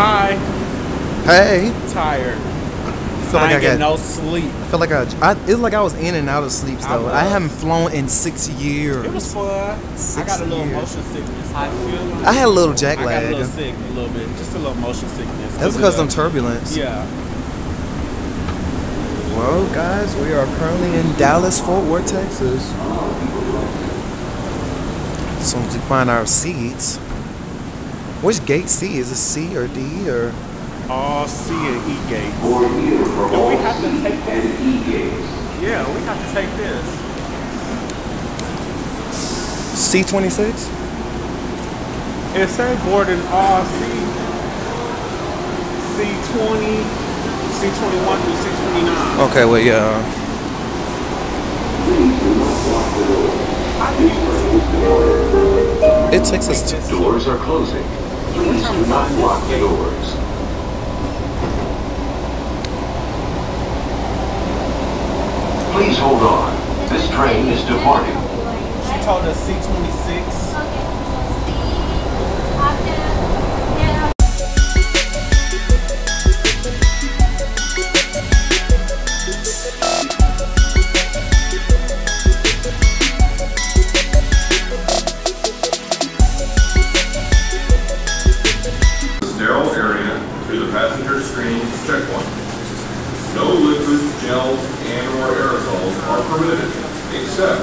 Hi. Hey. Tired. I feel like I got no sleep. I feel like it's like I was in and out of sleep though. I haven't flown in 6 years. It was fun. I got a little motion sickness. I had a little jet lag. I got a little sick, a little bit, just a little motion sickness. That's because of turbulence. Yeah. Well, guys, we are currently in Dallas, Fort Worth, Texas. As soon as we find our seats. Which gate C? Is it C or D or? All C and E gates. And we have to take this. Yeah, we have to take this. C26? It says boarding all C. C20, C21 through C29. Okay, well, yeah. It takes us to... Doors are closing. Please do not lock the doors. Please hold on. This train is departing. She told us C26. Sterile area to the passenger screening checkpoint. No liquids, gels, and/or aerosols are permitted, except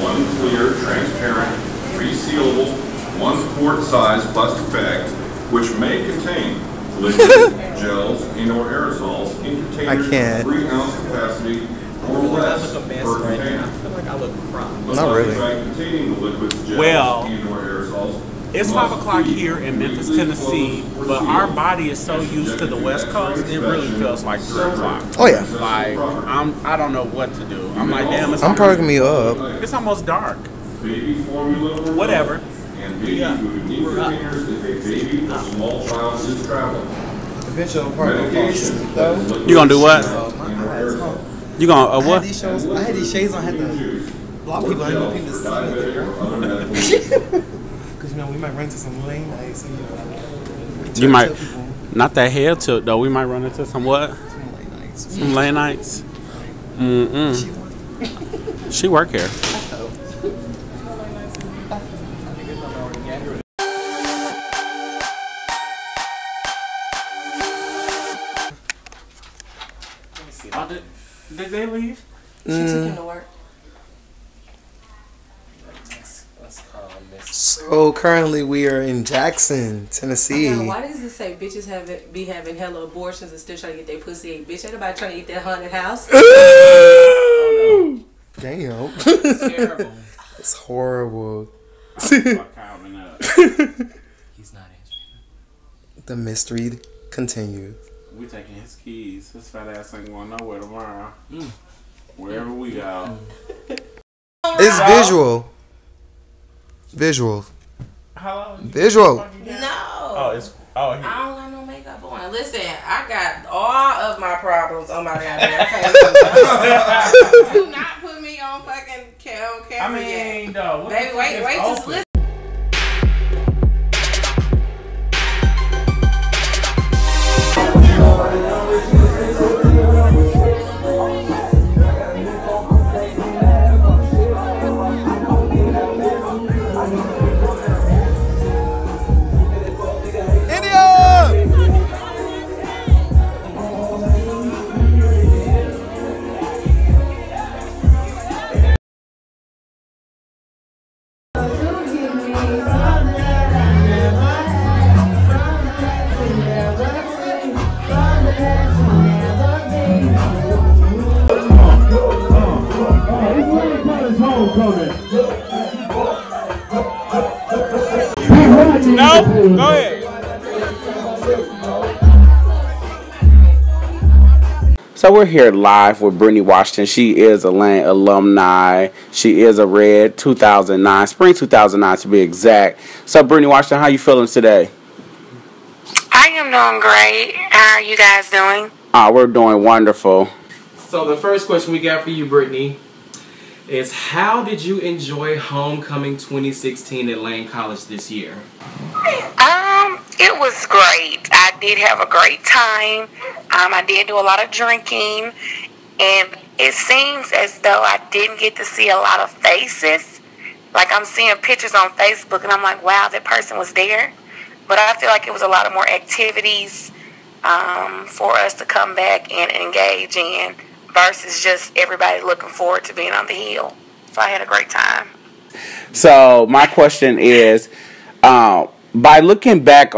one clear, transparent, resealable, 1-quart-size plastic bag, which may contain liquids, gels, and/or aerosols in containers of 3-ounce capacity or less per container. I feel like I look cropped. Not really. Containing the liquids, gels, Well, and/or aerosols. it's 5 o'clock here in Memphis, Tennessee, but our body is so used to the West Coast, it really feels like 3 o'clock. Oh yeah. Like, I don't know what to do. I'm like, damn, I'm perking me up. It's almost dark. Baby formula. Whatever. And baby food in containers if a baby or small child is traveling. Eventually, I'm You gonna do what? You gonna what? I had these shades on. I had to block people. I didn't want people to see me. Because you know we might run into some lane nights. And, You might not that hair tilt though. We might run into some what? Some late nights. Some late nights. She work here. Did they leave? She took him to work. So currently we are in Jackson, Tennessee. Now, why does it say bitches be having hella abortions and still trying to get their pussy ate? Bitch, ain't nobody trying to eat that haunted house. Damn. It's terrible. It's horrible. He's not answering. The mystery continues. We taking his keys. His fat ass ain't going nowhere tomorrow. Wherever we go. It's visual. Visual. How long? Visual. No. Oh, it's I don't got no makeup on. Listen, I got all of my problems on my goddamn face. Do not put me on fucking camera. I mean, though. Baby, wait just listen. No, go ahead. So we're here live with Brittany Washington. She is a Lane alumni. She is a Red 2009, spring 2009 to be exact. So Brittany Washington, how you feeling today? I am doing great. How are you guys doing? We're doing wonderful. So the first question we got for you, Brittany, is how did you enjoy Homecoming 2016 at Lane College this year? It It was great. I did have a great time. I did do a lot of drinking, and it seems as though I didn't get to see a lot of faces. Like, I'm seeing pictures on Facebook, and I'm like, wow, that person was there. But I feel like it was a lot of more activities for us to come back and engage in versus just everybody looking forward to being on the hill. So I had a great time. So my question is, by looking back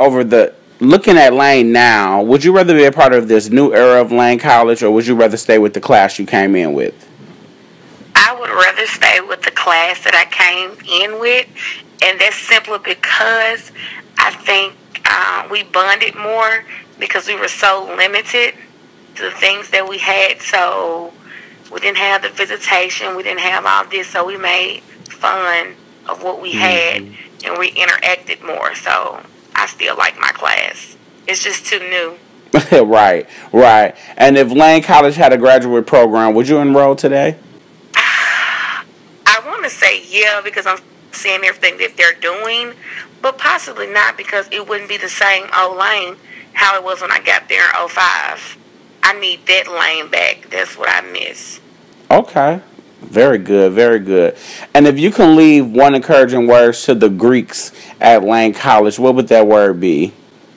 looking at Lane now, would you rather be a part of this new era of Lane College, or would you rather stay with the class you came in with? I would rather stay with the class that I came in with, and that's simply because I think we bonded more because we were so limited to the things that we had. So we didn't have the visitation, we didn't have all this, so we made fun of what we had, and we interacted more. So I still like my class. It's just too new. Right. And if Lane College had a graduate program, would you enroll today? I want to say yeah, because I'm seeing everything that they're doing, but possibly not, because it wouldn't be the same old Lane how it was when I got there in 2005. I need that Lane back. That's what I miss. Okay. Very good, very good. And if you can leave one encouraging words to the Greeks at Lane College, what would that word be?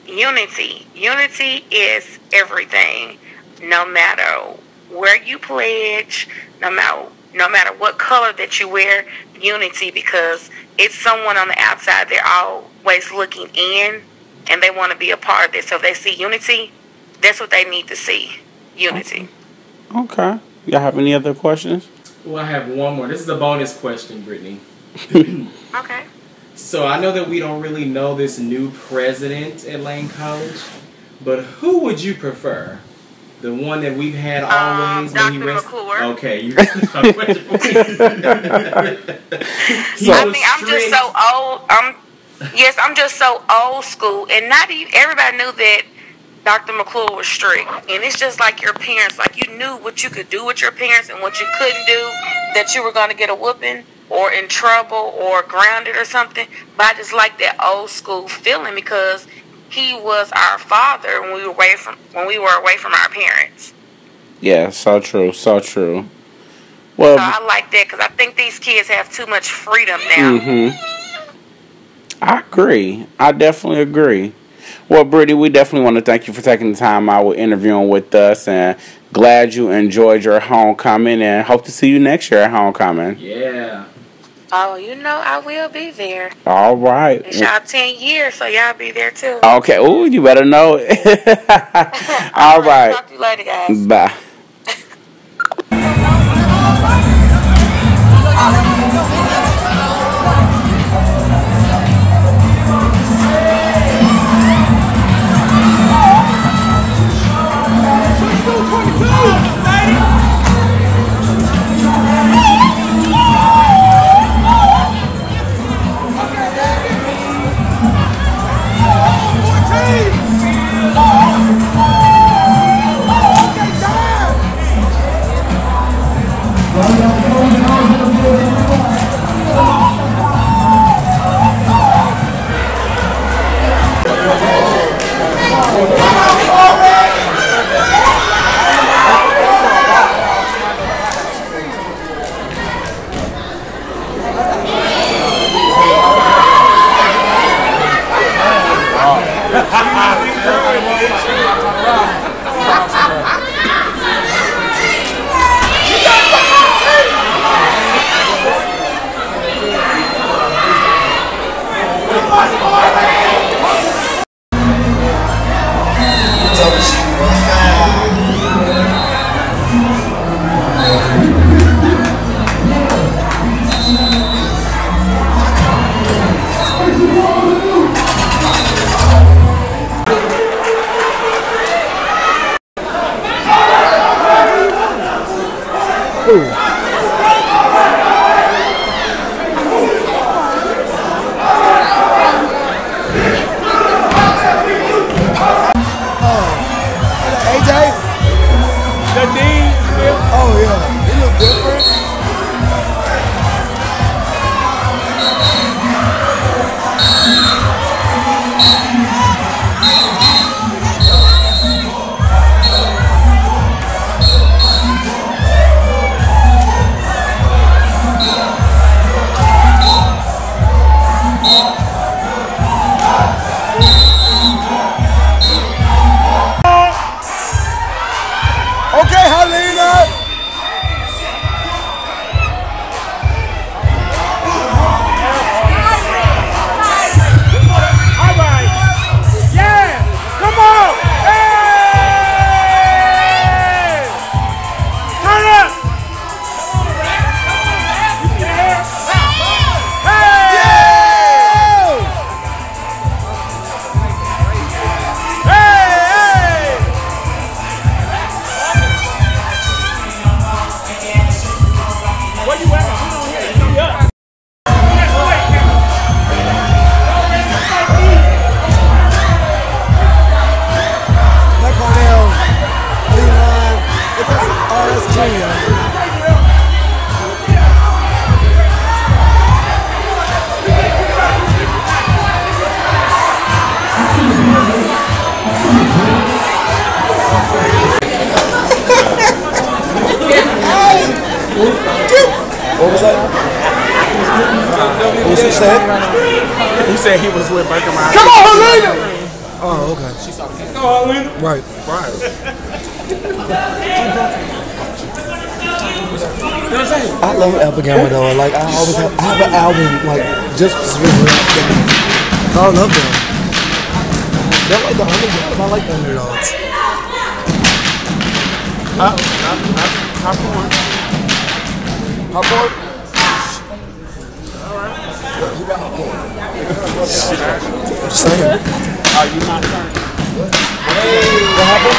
Unity. Unity is everything. No matter where you pledge, no matter what color that you wear, unity, because it's someone on the outside. They're always looking in, and they want to be a part of this. So if they see unity, that's what they need to see. Unity. Okay. Y'all have any other questions? Well, I have one more. This is a bonus question, Brittany. Okay. So I know that we don't really know this new president at Lane College, but who would you prefer? The one that we've had always? Dr. McClure. Okay. I'm just so old. I'm just so old school, and not even everybody knew that Dr. McClure was strict. And it's just like your parents. Like, you knew what you could do with your parents and what you couldn't do, that you were going to get a whooping or in trouble or grounded or something. But I just like that old school feeling, because he was our father when we were away from our parents. Yeah, so true, so true. Well, so I like that, because I think these kids have too much freedom now. I agree. I definitely agree. Well, Brittany, we definitely want to thank you for taking the time out with interviewing with us, and glad you enjoyed your homecoming, and hope to see you next year at homecoming. Yeah. Oh, I will be there. All right. It's y'all 10 years, so y'all be there too. Okay. Ooh, you better know it. All right. Talk to you later, guys. Bye. what you said? He said he was with Burger Mile. Come on, Helena! Oh, okay. Go, Helena. Right. I love Alabama though. Like I have an album like just specifically. I love them. They're like the underdogs. I like the underdogs. Popcorn. Popcorn? Who got popcorn? Just saying. Are you not turned? What happened?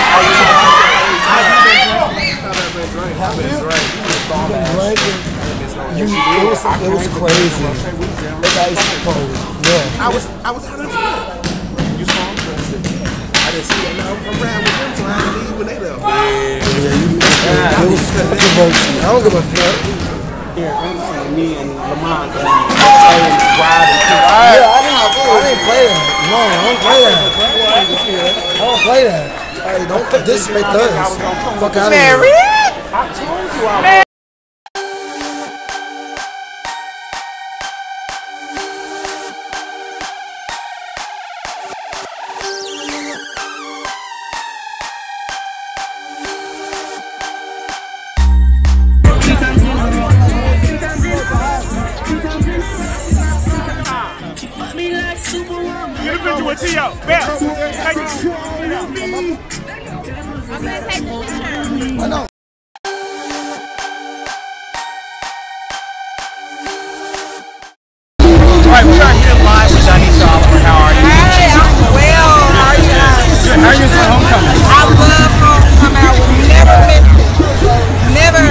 It was crazy. That guy's cold. Yeah. I was having fun. You saw him? I didn't see that. No, I'm riding with them, so I didn't leave when they left. It was controversy. I don't give a fuck. Here, me and Lamont and riding. Yeah, I didn't play that. No, I don't play that. I don't play that. Hey, don't disrespect us. Fuck out of here. I told you I was. Get a picture with T.O. Bell. Take it. I'm gonna take the picture. I know. Alright, we are here live with Danisha Oliver. How are you? Hey, I'm well. How are you guys? Good. How are you for homecoming? I love homecoming. I will never miss it. Never.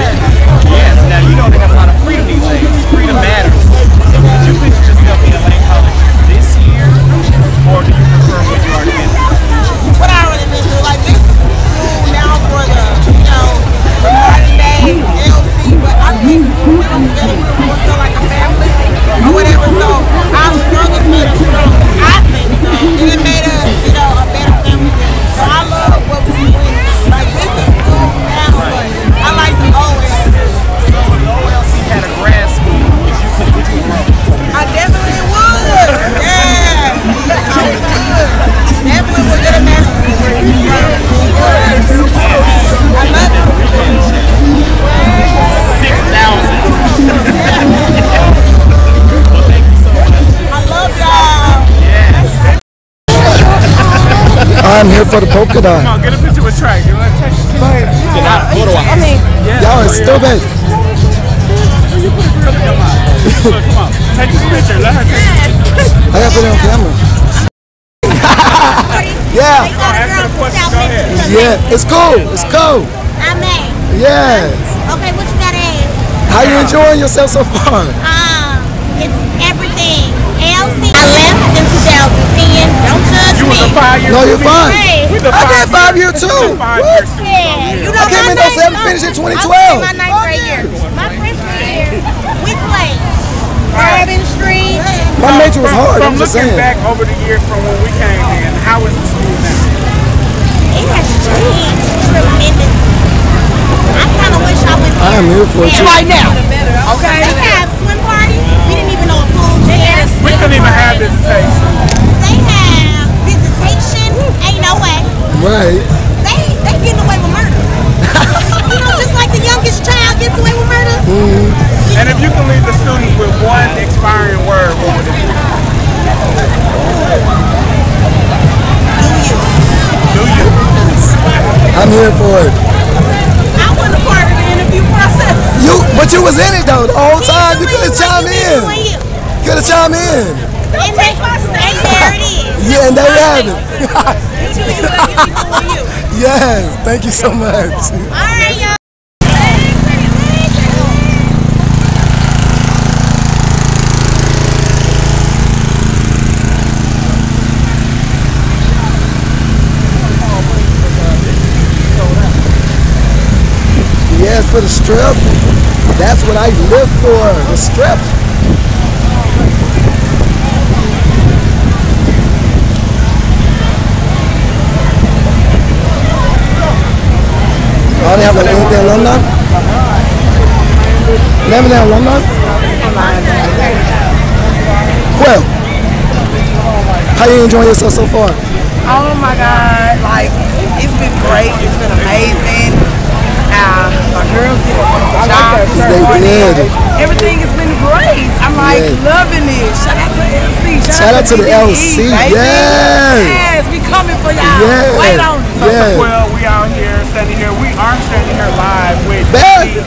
Yes. Now you know they have a lot of freedom these days. Freedom matters. Would you picture yourself in Lane College this year, or do you prefer what you already been through? What I already been through, like this is school now for the, the modern day LC, but I think we don't get it more so like a family or whatever. So our struggles made us strong. I think so. And it made us, a better family. So I love what we went through. Like this is school now, but I like the OLC. So if the OLC had a grad school, if you could, would you enroll? I definitely would. Yeah. Definitely would get a master's degree. I love it. 6,000. Well, thank you so much. I love y'all. Yes. I'm here for the polka dot. Come on, get a picture with Trey. You want to take a picture? Get out of photo op. Y'all are stupid. Look, come on. Take this picture. Let her take it. I gotta put it on camera. Yeah. Answer the question. Go ahead. Yeah. It's cool. It's cool. I'm May. Yes. Okay, what you gotta ask? How you enjoying yourself so far? It's everything. ALC. I left in 2010. Don't judge You me. was a 5 year. No, you're fine. Hey. I did 5 year too. 5 years. Yeah, you know I came in 07, finished in 2012. My ninth grade year. My freshman year, we played Urban Street. My major was hard. From I'm just looking saying. back over the years from when we came in, how is the school now? It has changed tremendously. I kind of wish I would. I am here for it too. Right now. Okay. They have swim parties. We didn't even know a pool there. We couldn't even have visitation. They have visitation. Ain't no way. Right. They getting away with murder. Just like the youngest child gets away with murder. And if you can leave the students with one expiring word, what would it be? Do you? I'm here for it. I wasn't a part of the interview process. But you was in it though the whole time. You could have chimed in. You. Could have chimed in. And there it is. Yeah, and there you have it. Until you let me before you. Yes. Thank you so much. All right, y'all. Yes, for the strip. That's what I live for. The strip. Oh, they have like anything alumni? They have any alumni? Quill, how you enjoying yourself so far? Oh my God, like, it's been great. It's been amazing. My girls did a wonderful job this morning. Everything has been great. I'm like loving it. Shout out to LC. Shout out to the LC. Yes, we coming for y'all. Wait on it. Well, we out here standing here. We are standing here live with EE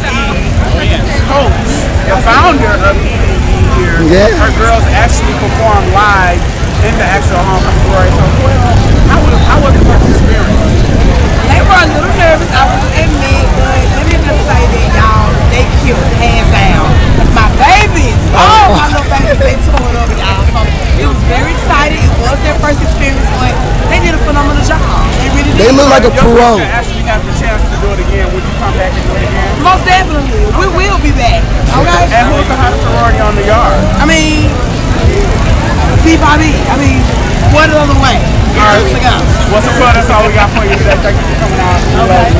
coach, the founder of EE here. Her girls actually performed live in the actual homecoming parade. So, how was the first experience? They were a little nervous, I will admit, but let me just say that y'all, they killed, hands down. My babies, my little babies, they tore it up, y'all. So it was very exciting. It was their first experience, but they did a phenomenal job. They really did. They look like a pro. You actually have the chance to do it again. Would you come back and do it again? Most definitely. We will be back. Okay. And who's the hottest sorority on the yard? I mean, C5B. I mean, what other way? All right. What's up, that's all we got for you today. Thank you for coming on. Okay.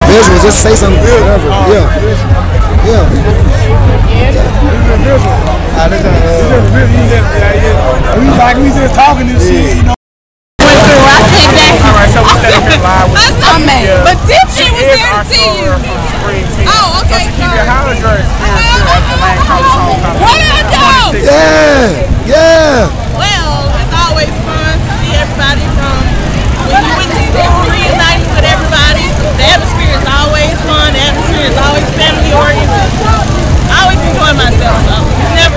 Visual, just say something good. Whatever. We just talking this shit, you know. I came back. All right, so we're standing here live with But Dipshit was there to see you. Oh, okay. How was your experience here at the Lane College Homecoming? What did I do? Yeah. Well, it's always fun to see everybody from when you went to school, reuniting with everybody. The atmosphere is always fun. The atmosphere is always family oriented. I always enjoy myself, so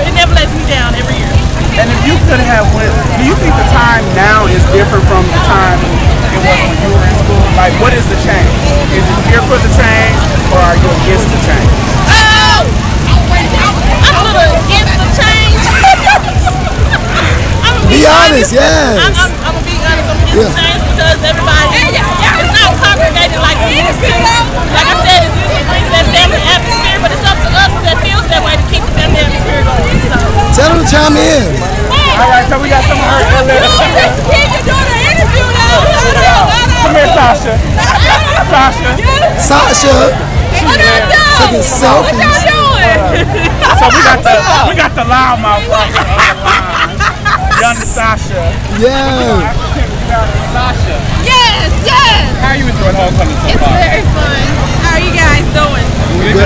it never lets me down every year. And if you could have went, do you think the time now is different from the time it was when you were in school? Like, what is the change? Is it here for the change, or are you against the change? Oh! I'm a little against the change. Be honest, yes. I'm gonna be honest, I'm against the change because everybody is not congregated like we used to. Like I said, it usually brings that family atmosphere, but it's up to us that feels that way to keep the family atmosphere going. So. Tell them to chime in. All right, so we got some of her You're doing an interview now. Come here, Sasha. Sasha. What y'all doing? Taking selfies. What y'all doing? So we got the loudmouth right here on the line. Young Sasha. Yeah. Sasha. Yes. How are you enjoying homecoming so far? It's very fun. How are you guys doing?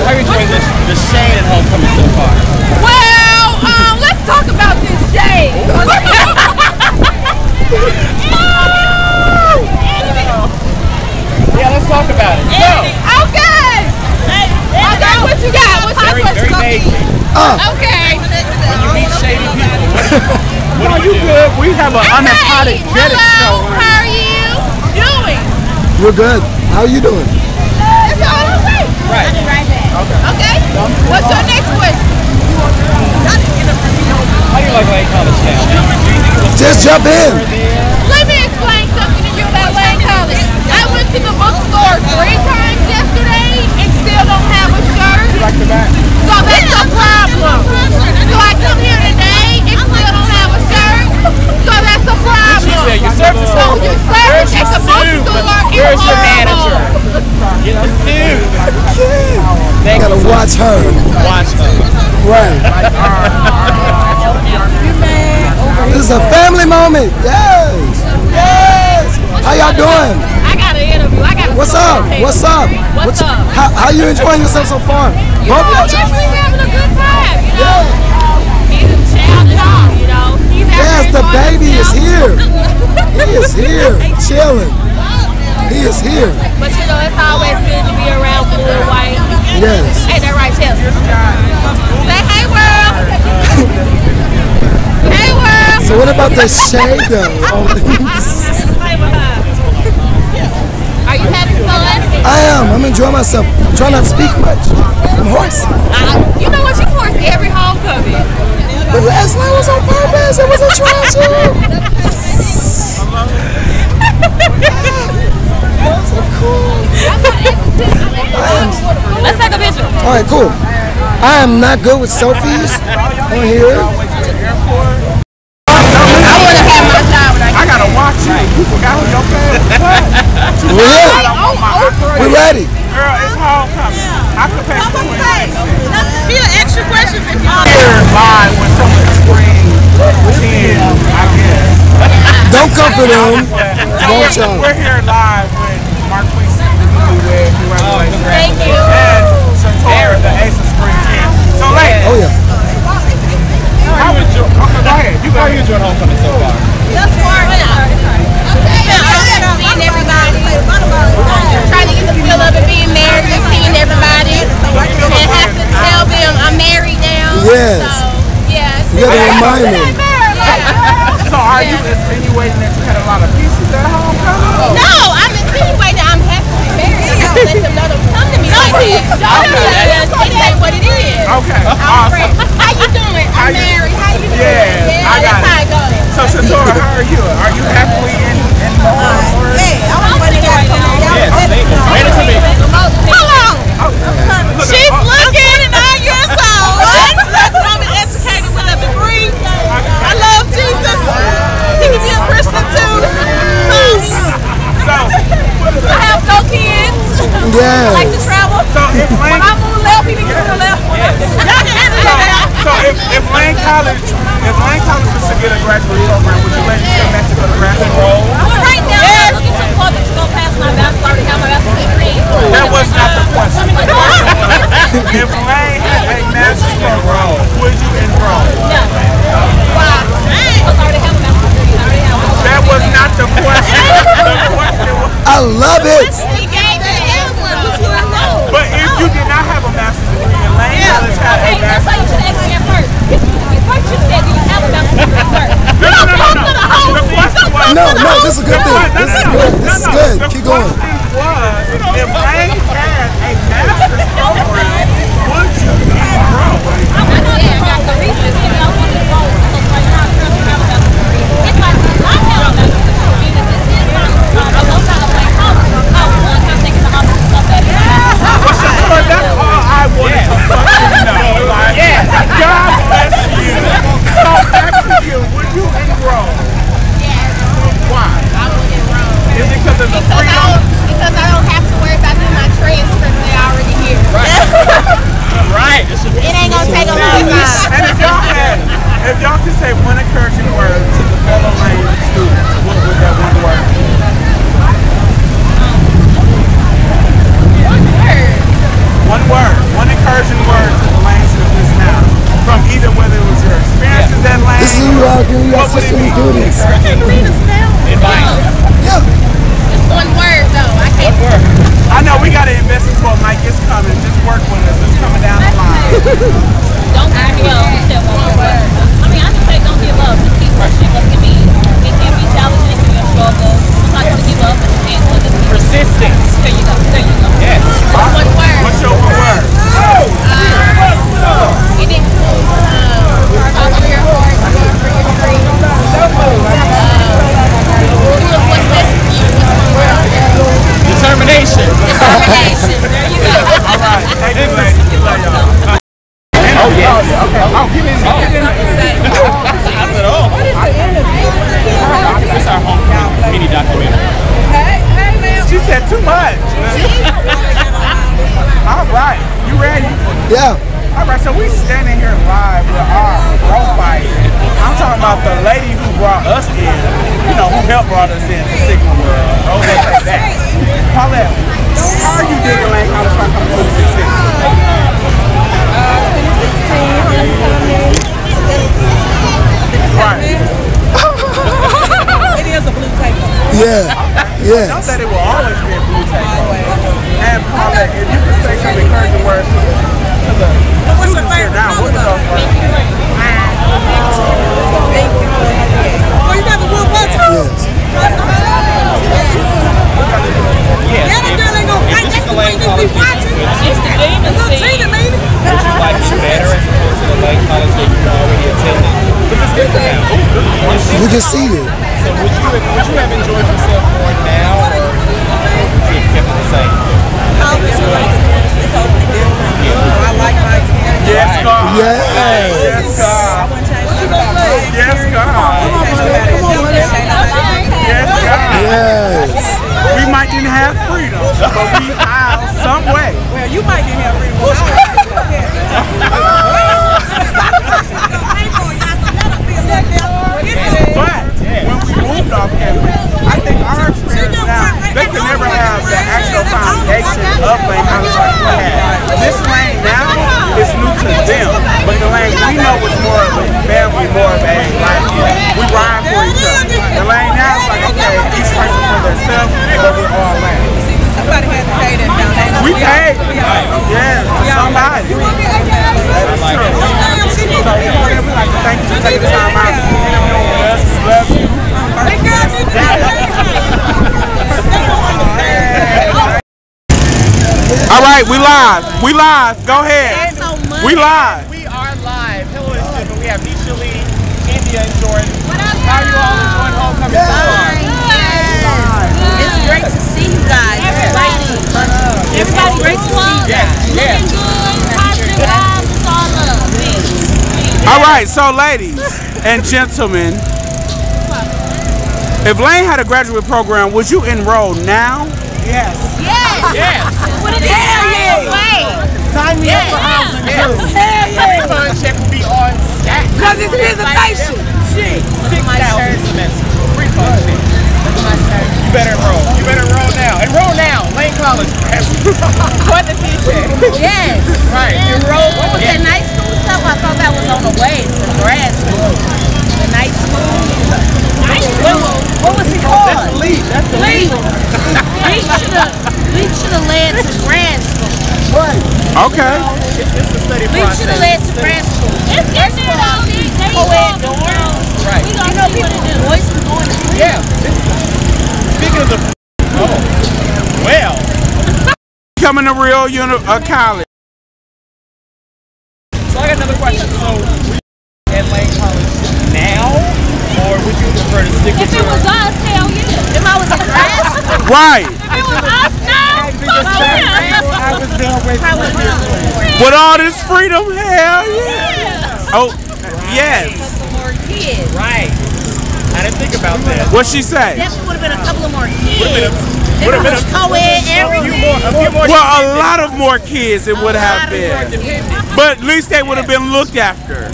How are you enjoying the shade at homecoming so far? Well, let's talk about this shade. Yeah, let's talk about it. Okay. Okay, what you got? Very basic. Okay. When you meet shady people, what do you do? Good. We have an unapologetic show. How are you doing? We're good. How are you doing? It's all okay. Right. Okay. What's your next question? How do you like Lane College now? Just jump in. Let me explain something to you about Lane College. I went to the bookstore 3 times yesterday and still don't have a shirt. You like the back? So that's a problem. So I come here today and still don't have a shirt. So that's a problem. She said your service is horrible. Your service at the bookstore is Where's your horrible. manager? Get the suit. You gotta watch her. Watch her. Right. This is a family moment. Yes. How y'all doing? I got an interview. What's up? How you enjoying yourself so far? Both of y'all? We're having a good time, you know. He's a child and all, you know. Yes, the baby is here. He is here, chilling. He is here. But you know, it's always good to be around blue and white. Yes. Ain't that right, Chelsea? Say hey, world. Hey, world. So what about the shade though? Are you having fun? I am. I'm enjoying myself. I'm trying not to speak much. I'm hoarse. You know what? You horse every homecoming. The last night was on purpose. It wasn't trying to. So cool. Let's take a picture. All right, cool. I am not good with selfies on here. I gotta watch you. You forgot who your favorite was. We're ready. Girl, it's homecoming. I could pay for 20. Be an extra question if you want. of them. We're here live with Marquise, the newlywed, congratulations. Thank you. And Shatora, the Ace of Spring King. So, ladies. Oh, yeah. How would you? Okay, go ahead. How are you enjoying homecoming so far? Thus far, seeing everybody, trying to get the feel of it, being married, and seeing everybody, and have to tell them I'm married now. Yes. So, yeah. You got to remind them. So are you insinuating that you had a lot of pieces at homecoming? No, I'm insinuating that I'm happily married. I don't let them know to come to me like that. They say what it is. Okay. Awesome. How you doing? I'm married. How you doing? Yeah, I got that's how it goes. So Shatora, how are you? Are you happily in more? Yeah, I'm ready to go. Ready to be. How long? She's looking at 9 years old. Black woman educated with a degree. I love Jesus. He can be a Christian too. So, I have no kids. Yeah. I like to travel. So if when I move left, he can move left. Y'all can edit it out. So if Lane College was to get a graduate program, would you let me come back to go to graduate roll? Right now, I'm looking too close to go past my bachelor. I already have my bachelor's degree. That was not the question. The question was, if Lane had a master's program, would you enroll? No. Why? Because I already have a bachelor's degree. That was not the question. The question was, I love it. He gave me the answer. Would you enroll? but if you did not have a master's degree and Lane College had a That's why you master's should ask me at first. First you said, do you have a bachelor's degree first? No, this is a good thing. This is good. This is good. Keep going. The question was, if Lane had a master's program, would you enroll? I got the reasons. You know, I enroll because right now I currently have a bachelor's degree. If I did not have a bachelor's degree, then this is not a low time of Lane College. I would have taken the office and stuff that Well, Shatora, that's all I wanted to fucking know. Like, God bless you. So back to you. Would you enroll? Yes. Why? I would enroll. Is it because of the freedom? Because I don't have to worry about doing my transcripts. They're already here. Right. It ain't gonna take a long time. And if y'all could say one encouraging word to the fellow Lane students, what would that one word be? One word. One encouraging word to the Lane students now. From either whether it was your experiences at Lane. This is you rocking. You got What would it sisters be? doing this. Yeah. Just one word though. I can't. What word? I know we got to invest into a mic. It's coming. Just work with us. It's coming down the line. Don't give up. I mean, I just say don't give up. Just keep pushing. It can be challenging. It can be a struggle. I'm not gonna give up. And just keep Persistence. There you go. There you go. Yes. One word. What's your one word? It includes follow your heart, going for your dreams. Doing what's best for you. What's my word? Determination. Determination. There you go. All right. Thank you, ladies. We love y'all. Oh, yeah. Okay. Oh, get in there. I said, oh. This is our homecoming mini documentary. She said too much. All right. You ready? Yeah. All right. So we standing here live with our profile. I'm talking about the lady who brought us in. You know, who helped brought us into Sigma World. Oh, they say that. Paulette, how are you digging Lane College by coming to the 2016 homecoming? Right. It is a blue tape. Yeah. Yes. Don't that it will always be a blue tape. And Paulette, if you could say some encouraging words to the students here now, what would those words be? Oh, you got the blue button? Yes. That girl ain't gonna fight. That's the way you be watching. It's the demon Little scene. Tina, man. Would you like to better and support to the Lane College that you already attended? But it's different now. We can see it. So would you have enjoyed yourself more now, or would you have kept it the same? It's totally different. I like my experience. Yes, God. Yes. Yes, God. Yes, God. Yes, God. Yes. We might didn't have freedom, but we have some way. Well, you might get here freedom. But when we moved off campus, right, we live. We live. Go ahead. We live. We are live. Hello, ladies and gentlemen. We have Nisha Lee, India, and Jordan. How are you all enjoying homecoming so far? It's great to see you guys. Everybody's great to see you guys. Looking good, positive vibes, it's all love. All right, so ladies and gentlemen, if Lane had a graduate program, would you enroll now? Yes. Yes. Yes. What it is? Sign me up for housing too. Refund check will be on stack. Because it's visitation. Shit. $6,000 semester. Refund check. You better enroll. You better enroll now. Enroll now. Lane College. For the future. Yes. Right. Enroll. What was that night school stuff? I thought that was on the way to grad school. The night school. What was it called? That's the lead. That's the lead. We should have led to grad school. Okay. It's a study We process. should have led to grad school. It's getting there though. Co-ed dorms. Right. We gonna see what it do. Boys are going to school. Yeah. Speaking of the well. Coming to real college. So I got another question. So at Lane College now, or would you prefer to stick with If it was us, hell yeah. If I was a grad school. Right. If it was us now, I was done with With all this freedom, hell yeah. Oh, yes. more kids. Right. I didn't think about that. What'd she say? Definitely would have been a couple of more kids. Would have been a co-ed, everything. a few more. Well, a lot of more kids it would have been. But at least they would have been looked after.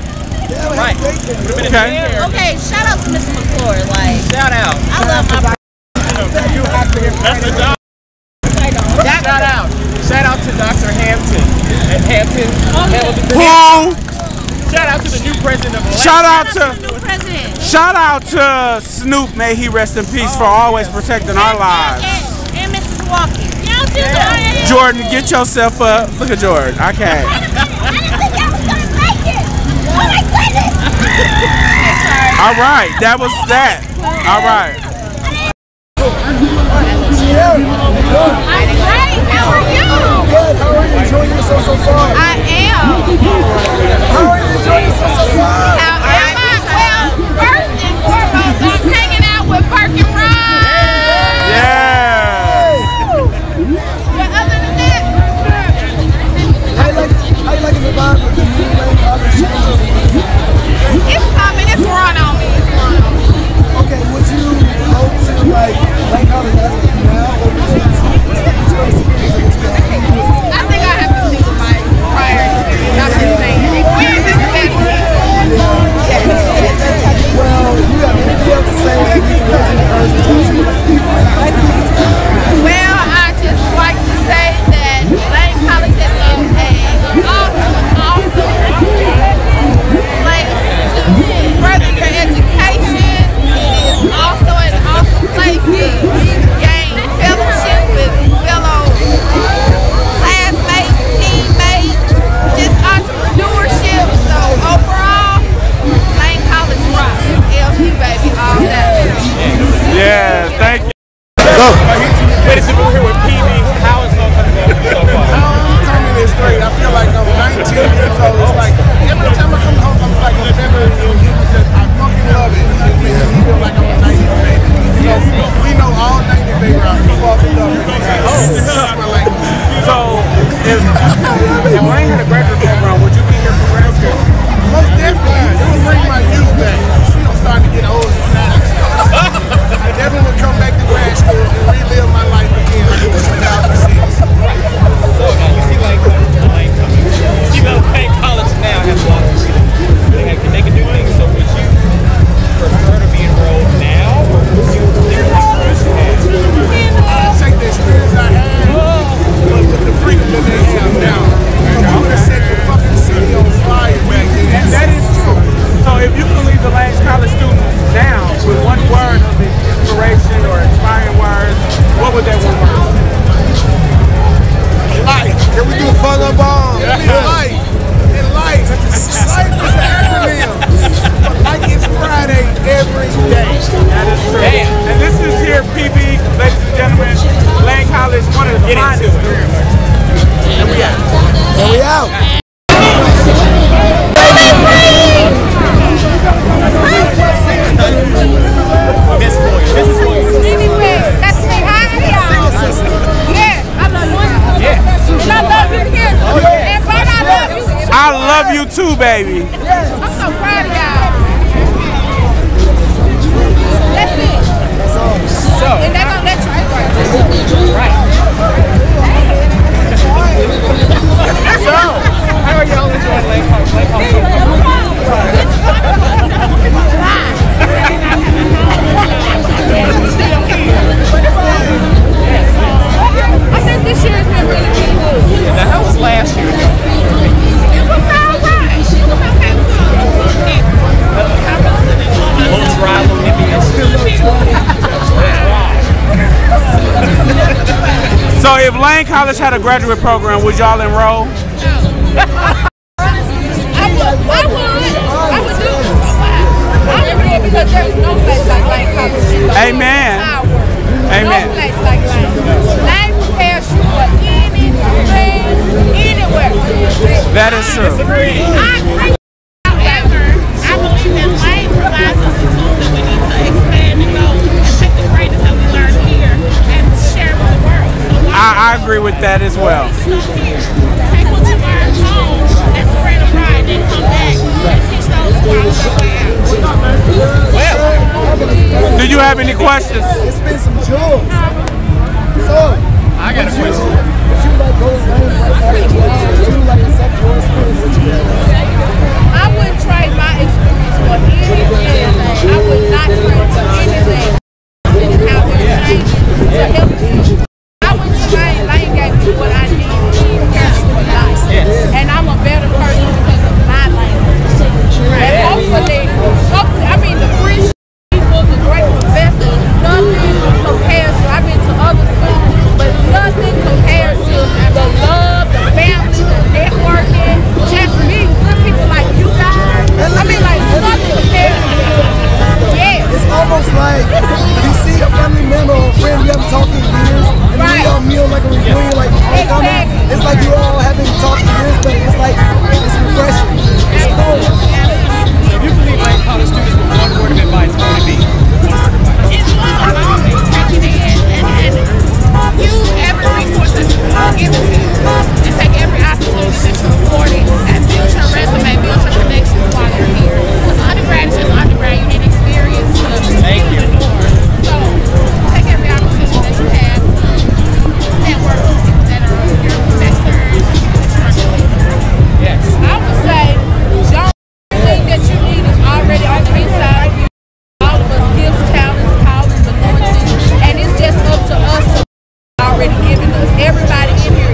Right. Okay. Okay, shout out to Mr. McClure. Like, Shout out. I love my That's the dog. Shout out. Shout out to Dr. Hampton. Hampton. Who? Shout out to the new president of Atlanta. Shout out to Snoop. May he rest in peace for always protecting our lives. And Mrs. Walker. Jordan, get yourself up. Look at Jordan. I can't. All right, that was that. All right. I'm great. How are you? Good. How are you enjoying yourself so far? I am. How are you enjoying yourself so far? How am I? Well, first and foremost, I'm hanging out with Burke and Ryan. Yeah. But other than that, How you liking the vibe of the new Lane College changes? it's coming. It's growing on me. It's growing on me. Okay, would you go to like Lane College now or would you experience I think I have to stick with my prior experience. I'm just saying. Experience is the best thing. Yes. Well, you have anything else to say that you can urge the Well, I just like to say that Lane College has been an awesome place to further your education. It is also an awesome place to gain fellowship with fellow classmates, teammates, just entrepreneurship. So overall, Lane College rocks. LC baby, all that. Yeah, thank you. Ladies and gentlemen, we're here with PB. How is homecoming going so far? Homecoming is great. I feel like I'm 19 years old. It's like every time I come home, I'm like I'm never I fucking love it. It makes me feel like I'm a 90s baby. So we know all 90s baby are fucking love it. So, if Lane had a graduate program, would you be here for grad school? Most definitely. It would bring my youth back. See, I'm starting to get old. I definitely would come back to grad school and relive my life again like it was 2006. So now you see like Lane coming. You see the Lane College now has a lot of freedom. They can do things. So would you prefer to be enrolled now, or would you Take the experience I had, but with the freedom that they have now. I would have set the fucking city on fire back then. And that is true. So if you can leave the Lane College students now with one word of inspiration or inspiring words, what would that one word be? Life. Can we do a further bomb? Life. And life. Life is an acronym. Like it's Friday every day. That is true. And this is here, PB, ladies and gentlemen, Lane College, one of the finest schools. And we out. And we out. Miss Boy. This is Boy. That's me. Hi, y'all. Yes, I love you. Yeah. I love you here. And Brian, I love you. I love you too, baby. I'm so proud of y'all. That's it. So, And they're going to let you be right. So, how are y'all enjoying Lake Park? I think this year has been really, really good. Now, how was last year? It was all right. It was okay. Little dry, little hippie. So if Lane College had a graduate program, would y'all enroll? I would do it. I would do it because there's no place like Lane College. Amen. Amen. No place like Lane. Lane prepares you for anything, anywhere. That is true. I agree. However, I believe that Lane provides us the tools that we need to expand and go and take the greatness that we learn here and share with the world. So I agree with that as well. take what you learn home and spread abroad, then come back and teach those who are on their way out. Well, do you have any questions? It's been some joy. So, I got a question. would you like go to Lane right after this? Would you like to set your experience together? I wouldn't trade my experience for anything. I would not trade for anything. And how they're changing to help me. I went to Lane. Lane gave me what I needed to prepare for life. And I'm a better person because of my Lane. And hopefully, I mean, the free people, the great professors, nothing compares to, I've been to other schools, but nothing compares to the love, the family, the networking, just meeting good people like you guys. I mean, like, nothing compares to that. Yes. It's almost like you see a family member or a friend you haven't talked to in years, and then y'all meal like a reunion, like homecoming. It's like you all haven't talked in years, but it's like, it's refreshing. It's cool. So if you believe Lane College students with one word of advice, what would it be? It's love. Take it in and use every resource that's given to you. And take every opportunity that you're afforded and build your resume, build your connections while you're here. Because undergrad is just undergrad. You need experience to Thank you. the door. So take every opportunity that you have to network with people that are your professors and people that you're working with. Yes. I would say, don't think that you need is already on the inside of you. All of us gifts, talents, callings, anointings, and it's just up to us to already giving us. Everybody in here,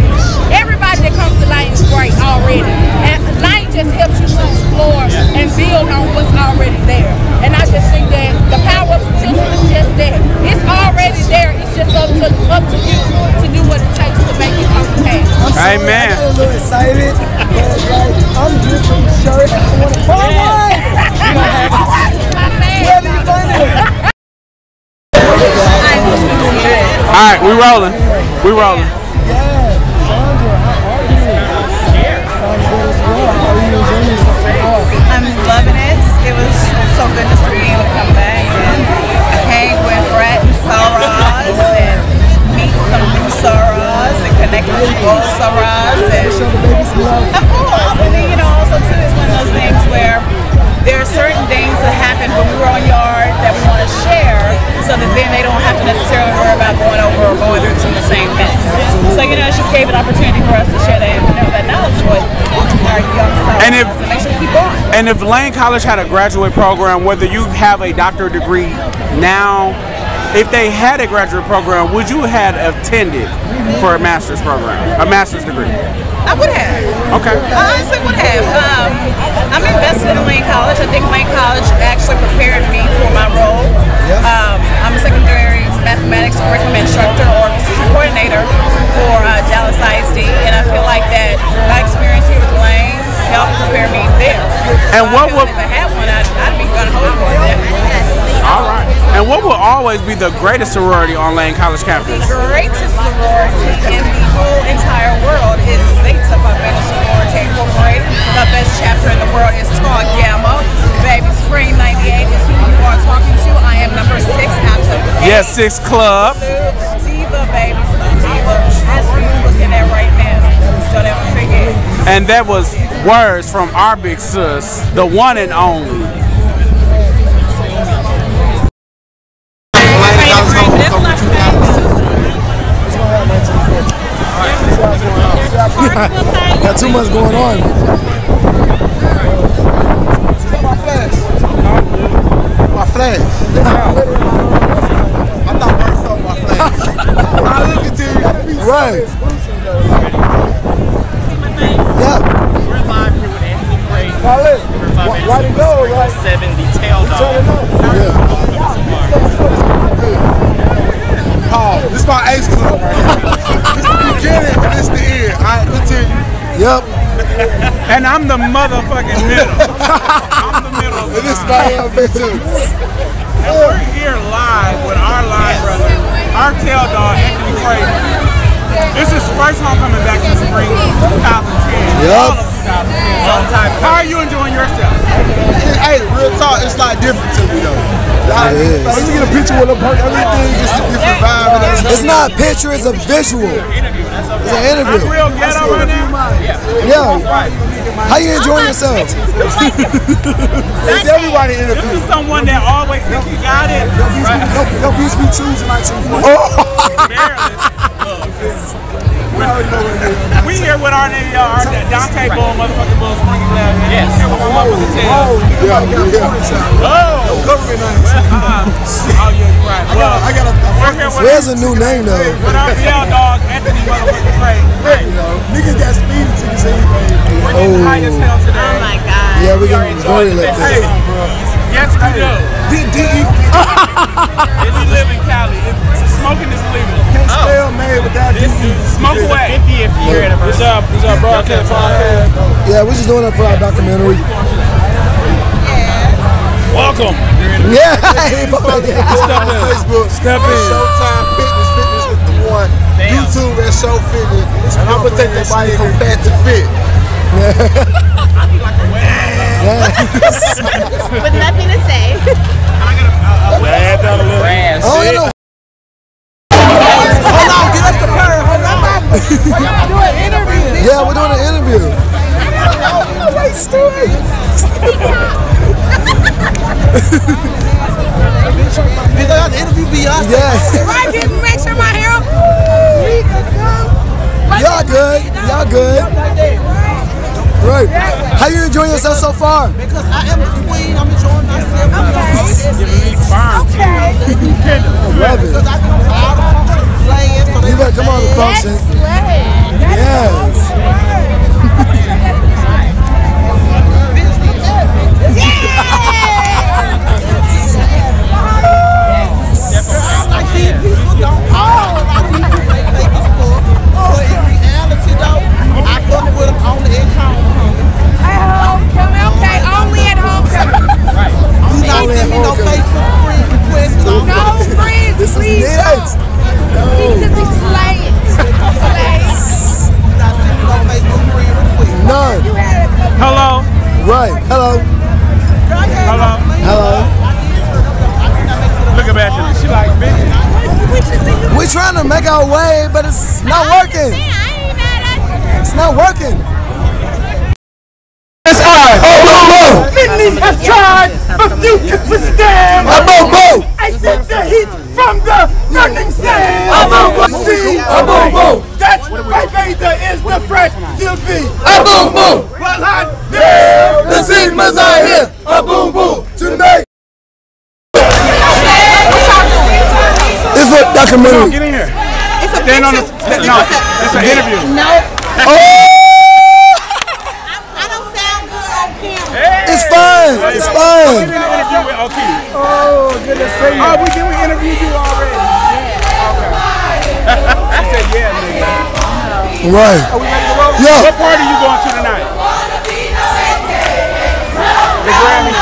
everybody that comes to Lane is great already. And Lane just helps you to explore and build on what's already there. And I just think that the power of potential is just there. It's already there. It's just up to you to do what it takes to make it come to pass. Amen. I got a little excited, but like, I'm just from the shirt. I want to find one. Where did you find it? All right, we rolling. We rolling. Yeah, Sandra, how are you? Sounds good as well. How are you enjoying yourself so far? I'm loving it. It was so good just to be able to come back and hang with Brett and Saras and meet some new Saras and connect with old Saras and Show the baby some love. of course. And then, also too, it's one of those things where there are certain things that happen when we were on yard that we want to share so that then they don't have to necessarily worry about going over or going through some of the same mess. So, it just gave an opportunity for us to share that knowledge with our young Saras. And if- so make sure we keep going. And if Lane College had a graduate program, whether you have a doctorate degree now, if they had a graduate program, would you have attended for a master's program, a master's degree? I would have. Okay. I honestly would have. I'm invested in Lane College. I think Lane College actually prepared me for my role. I'm a secondary mathematics curriculum instructor or decision coordinator for Dallas ISD, and I feel like that my experience here with Lane helped prepare me there. And so what I feel would? like if I had one, I'd be gun ho for it. All right. And what will always be the greatest sorority on Lane College campus? The greatest sorority in the whole entire world is Zeta Phi Beta Sorority Incorporated. The best chapter in the world is Tau Gamma. Baby, Spring 98 is who you are talking to. I am number 6 out of 8. Yes, 6 Club. Diva, baby. Diva. That's who you're looking at right now. Don't ever forget. And that was words from our big sis, the one and only. Got too much going on. My flash. I thought I saw my flash. I look at you. Right. Yeah. We're live here with Anthony Gray. Why did go? Right? 70 tail dog. Paul, this is my ace club right here. This is the beginning, but this is the end. Alright, continue. Yep. And I'm the motherfucking middle. I'm the middle of the This is line. my too. And we're here live with our line brother, our tail dog, Anthony Gray. This is first homecoming back in spring 2010. All of 2010. How are you enjoying yourself? Hey, real talk, it's like different to me though. Like, when you get a picture with a person, everything is a different vibe. It's not a picture, it's a visual. It's an interview. I'm real ghetto right now. Yeah. How you enjoying yourself? It's everybody interview. This is someone that always thinks he got it. No beats be choosing like some We here with our Dante Bull, motherfucking Bull, Springy Lab. Yes. Here with my motherfucking tail. Oh, yeah, you're right. Well, I got a Where's a new name though? with our tail dog, Anthony motherfucking Gray. niggas got speeding tickets anyway. We're getting high as hell today. Oh my God. Yeah, we're gonna very like Hey, that. yes, we do. If you live in Cali, smoking is legal. Can't spell man without This is smoke away. 50th year anniversary. This our broadcast podcast. Yeah, we're just doing it for our documentary. Welcome. Yeah. Facebook. Step in. Showtime Fitness, Fitness with the one. YouTube at Show Fitness. And I'm gonna take that body from fat to fit. With nothing to say. Oh, no. Hold on, get us the curve. Hold on. Yeah, we're doing an interview. Wait, stupid. Did I have to interview Beyonce? Yeah. Right, didn't make sure my hair. Y'all good. Y'all good. Right. How you enjoying yourself so far? Because I am a queen, I'm enjoying myself. Okay. Love it. Because I come out of playing. So You better come on the function. Yes. like these people don't all like people they take us for. But in reality though, I fuck with them on the income. Okay, only at homecoming. Do not send me no Facebook friend requests. No friends, This is please. it. Because he's slaying. Do not send me no Facebook friend requests. None. Hello. Right. Hello. Hello. Hello. Look at Ashley. She like, bitch. We're trying to make our way, but it's not working. It's not working. Many have tried, but few can withstand. I sense the heat from the burning sand. See, that's why Vader is the fresh to be. Well, I dare. The Sigmas are here. A boom boom tonight. It's a documentary. Get in here. Stand on the. No, it's an interview. No. It's fine. It's fine. Oh, good to see you. Oh, we interviewed you already. Okay. She said, yeah, nigga. Right. Are we ready to roll? Yeah. What party you going to tonight? The Grammy.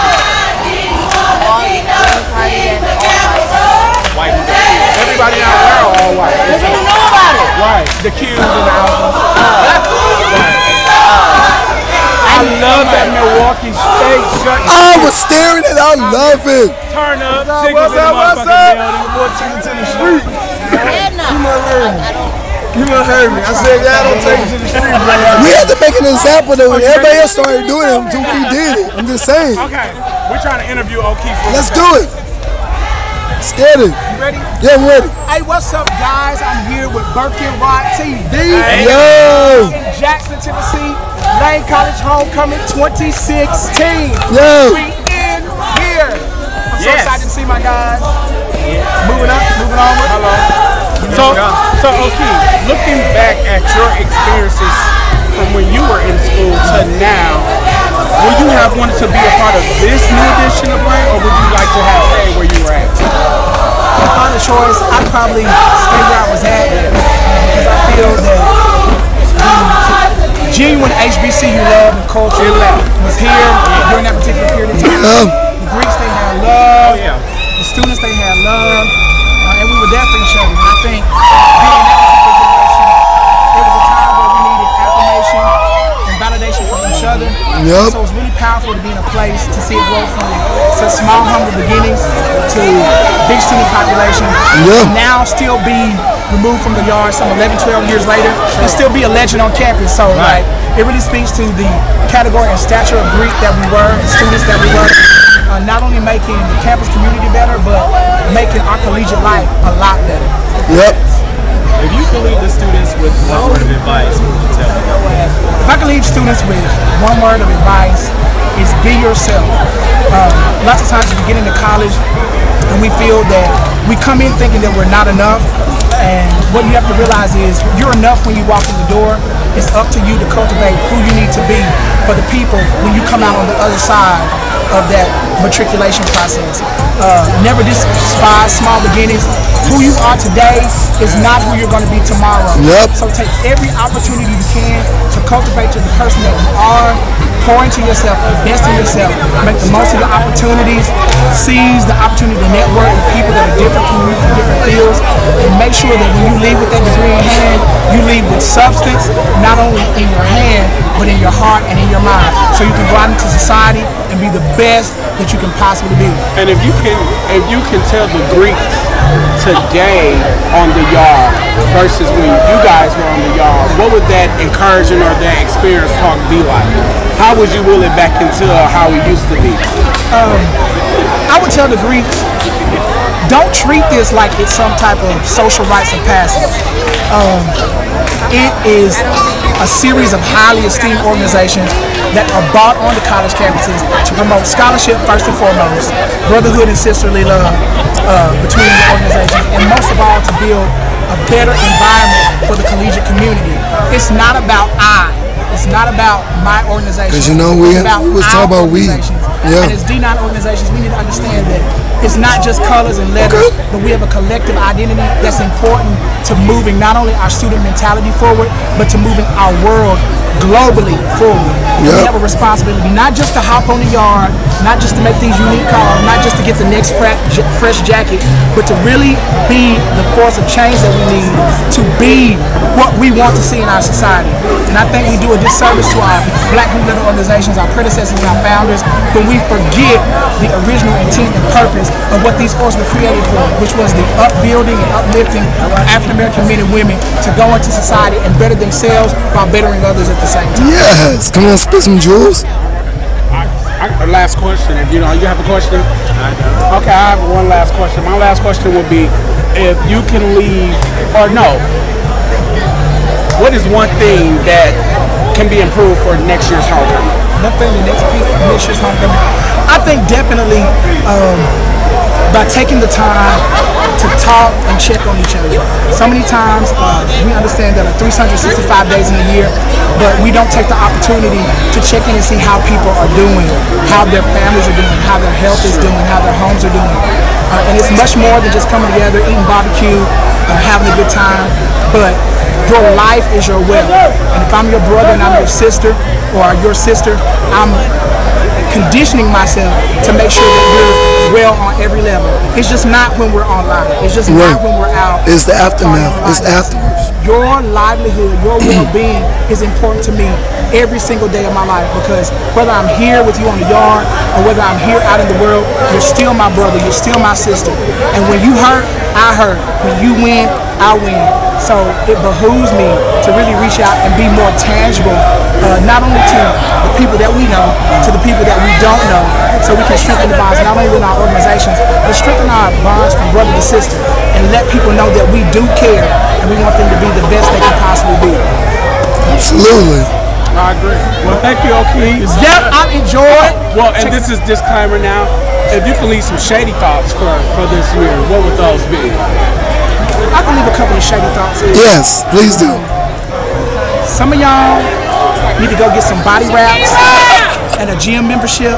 I was staring at it. I love it. Turn up. What's up? What's up? Boy, take it to the street. You must heard me. I said, yeah, I don't take it to the street, bro. We had to make an example that when everybody else started doing it until we did it. I'm just saying. Okay, we're trying to interview O'Keefe. Let's do it. Scared it. You ready? Yeah, I'm ready. Hey, what's up, guys? I'm here with Birkin Rod TV. Yo. In Jackson, Tennessee. Lane College Homecoming 2016. Yo. We in here. I'm so excited to see my guys. Moving on. Hello. So O'Keefe, looking back at your experiences from when you were in school to now, would you have wanted to be a part of this new edition of Lane, or would you like to have stayed where you were at? On the choice, I'd probably stay where I was at because I feel that the genuine HBCU love and culture was here during that particular period of time. The Greeks, they had love. The students, they had love. And we were there for each other. And I think being in that particular generation, it was a time where we needed affirmation and validation from each other. So it was really powerful to be in a place to see it grow from such small, humble beginnings to big student population. And now still be removed from the yard some 11, 12 years later and still be a legend on campus. So like, it really speaks to the category and stature of Greek that we were and students that we were. Not only making the campus community better, but making our collegiate life a lot better. If you could leave the students with one word of advice, what would you tell them? If I could leave students with one word of advice, it's be yourself. Lots of times we get into college and we feel that we come in thinking that we're not enough. And what you have to realize is you're enough when you walk in the door. It's up to you to cultivate who you need to be for the people when you come out on the other side of that matriculation process. Never despise small beginnings. Who you are today is not who you're going to be tomorrow. So take every opportunity you can to cultivate to the person that you are. Pour into yourself, invest in yourself, make the most of your opportunities, seize the opportunity to network with people that are different from you, from different fields, and make sure that when you leave with that degree in hand, you leave with substance, not only in your hand, but in your heart and in your mind. So you can go out into society and be the best that you can possibly be. And if you can tell the Greeks today on the yard versus when you guys were on the yard, what would that encouragement or that experience talk be like? How would you reel it back into how it used to be? I would tell the Greeks, don't treat this like it's some type of social rites of passage. It is a series of highly esteemed organizations that are brought onto college campuses to promote scholarship first and foremost, brotherhood and sisterly love between the organizations, and most of all to build a better environment for the collegiate community. It's not about it's not about my organization. Because you know, we was talking about we. And as D9 organizations, we need to understand that it's not just colors and letters, but we have a collective identity that's important to moving not only our student mentality forward, but to moving our world globally forward. We have a responsibility not just to hop on the yard, not just to make these unique calls, not just to get the next fresh jacket, but to really be the force of change that we need to be what we want to see in our society. And I think we do a disservice to our Black group-led organizations, our predecessors, our founders, when we forget the original intent and purpose of what these orgs were created for, which was the upbuilding and uplifting of African-American men and women to go into society and better themselves while bettering others at the same time. Yes, come on, spit some jewels. Last question. If you have a question. Okay, I have one last question. My last question would be, if you can leave, or no, what is one thing that can be improved for next year's homecoming? One thing next year's homecoming, I think definitely by taking the time to talk and check on each other. So many times we understand that 365 days in a year, but we don't take the opportunity to check in and see how people are doing, how their families are doing, how their health is doing, how their homes are doing. And it's much more than just coming together, eating barbecue, having a good time, but your life is your wealth. And if I'm your brother and I'm your sister, or your sister, I'm conditioning myself to make sure that we're well on every level. It's just not when we're online. It's just not when we're out. It's the aftermath. It's afterwards. Your livelihood, your well-being is important to me every single day of my life, because whether I'm here with you on the yard or whether I'm here out in the world, you're still my brother, you're still my sister. And when you hurt, I hurt. When you win, I win. So it behooves me to really reach out and be more tangible, not only to the people that we know, to the people that we don't know, so we can strengthen the bonds not only in our organizations, but strengthen our bonds from brother to sister, and let people know that we do care and we want them to be the best they can possibly be. Absolutely. I agree. Well, thank you, O'Keefe. Yep, I've enjoyed. Well, and this is disclaimer now. If you can leave some shady thoughts for this year, what would those be? I can leave a couple of shady thoughts here. Yes, please do. Some of y'all need to go get some body wraps and a gym membership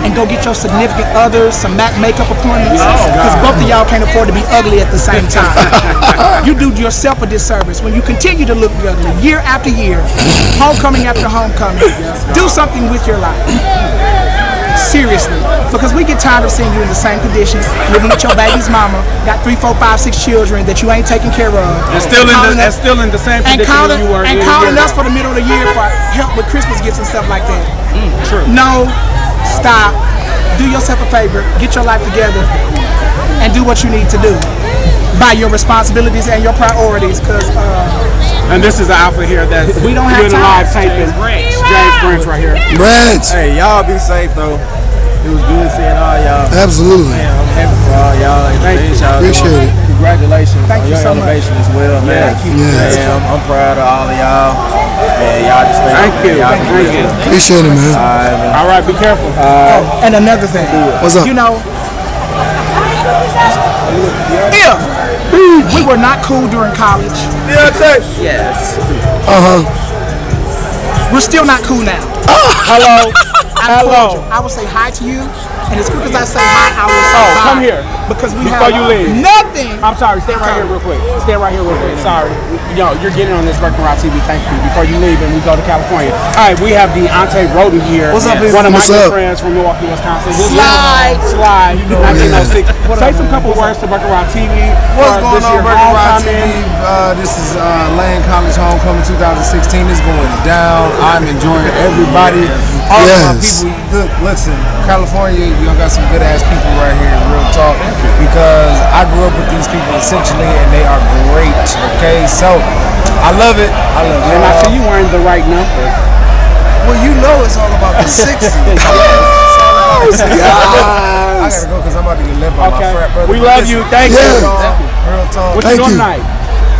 and go get your significant others some MAC makeup appointments, because both of y'all can't afford to be ugly at the same time. You do yourself a disservice when you continue to look ugly year after year, homecoming after homecoming. Do something with your life. Seriously, because we get tired of seeing you in the same condition, living with your baby's mama, got 3, 4, 5, 6 children that you ain't taking care of, and still in the same condition you were. And calling us for the middle of the year for help with Christmas gifts and stuff like that. True. No, stop. Do yourself a favor, get your life together, and do what you need to do by your responsibilities and your priorities. Because and this is the outfit here that we don't have time. Live taping. James Branch right here. Branch. Hey, y'all be safe though. It was good seeing all y'all. Absolutely. Man, I'm happy for all y'all. Appreciate it. Congratulations on your elevation as well, man. Thank you. Yes. Man, I'm proud of all of y'all. Man, y'all just Thank you. Appreciate it, man. All right, be careful. And another thing. What's up? You know, if we were not cool during college, Yes. we're still not cool now. Hello. Hello. I will say hi to you, and as quick as I say hi, I will say bye. Come here. Because we Before have you leave. nothing. I'm sorry. Stay right here real quick. Stay right here real quick. Sorry. Yo, you're getting on this Burton Rock TV. Thank you. Before you leave and we go to California. All right, we have Deontay Roden here. What's up, one of my What's good up? friends from Milwaukee, Wisconsin. Slide. 1906. Say some couple words to Burton Rock TV. What's going on, Burton Rock TV? Homecoming. This is Lane College Homecoming 2016. It's going down. I'm enjoying everybody. All of my people. Look, listen, California, y'all got some good ass people right here. Real talk. Because I grew up with these people essentially, and they are great. Okay, so I love it. I love it. And I see you wearing the right number. Well, you know it's all about the 60. Yes. I gotta go because I'm about to get lit by my frat brother. We love you. Thank you. Real talk. What you doing tonight?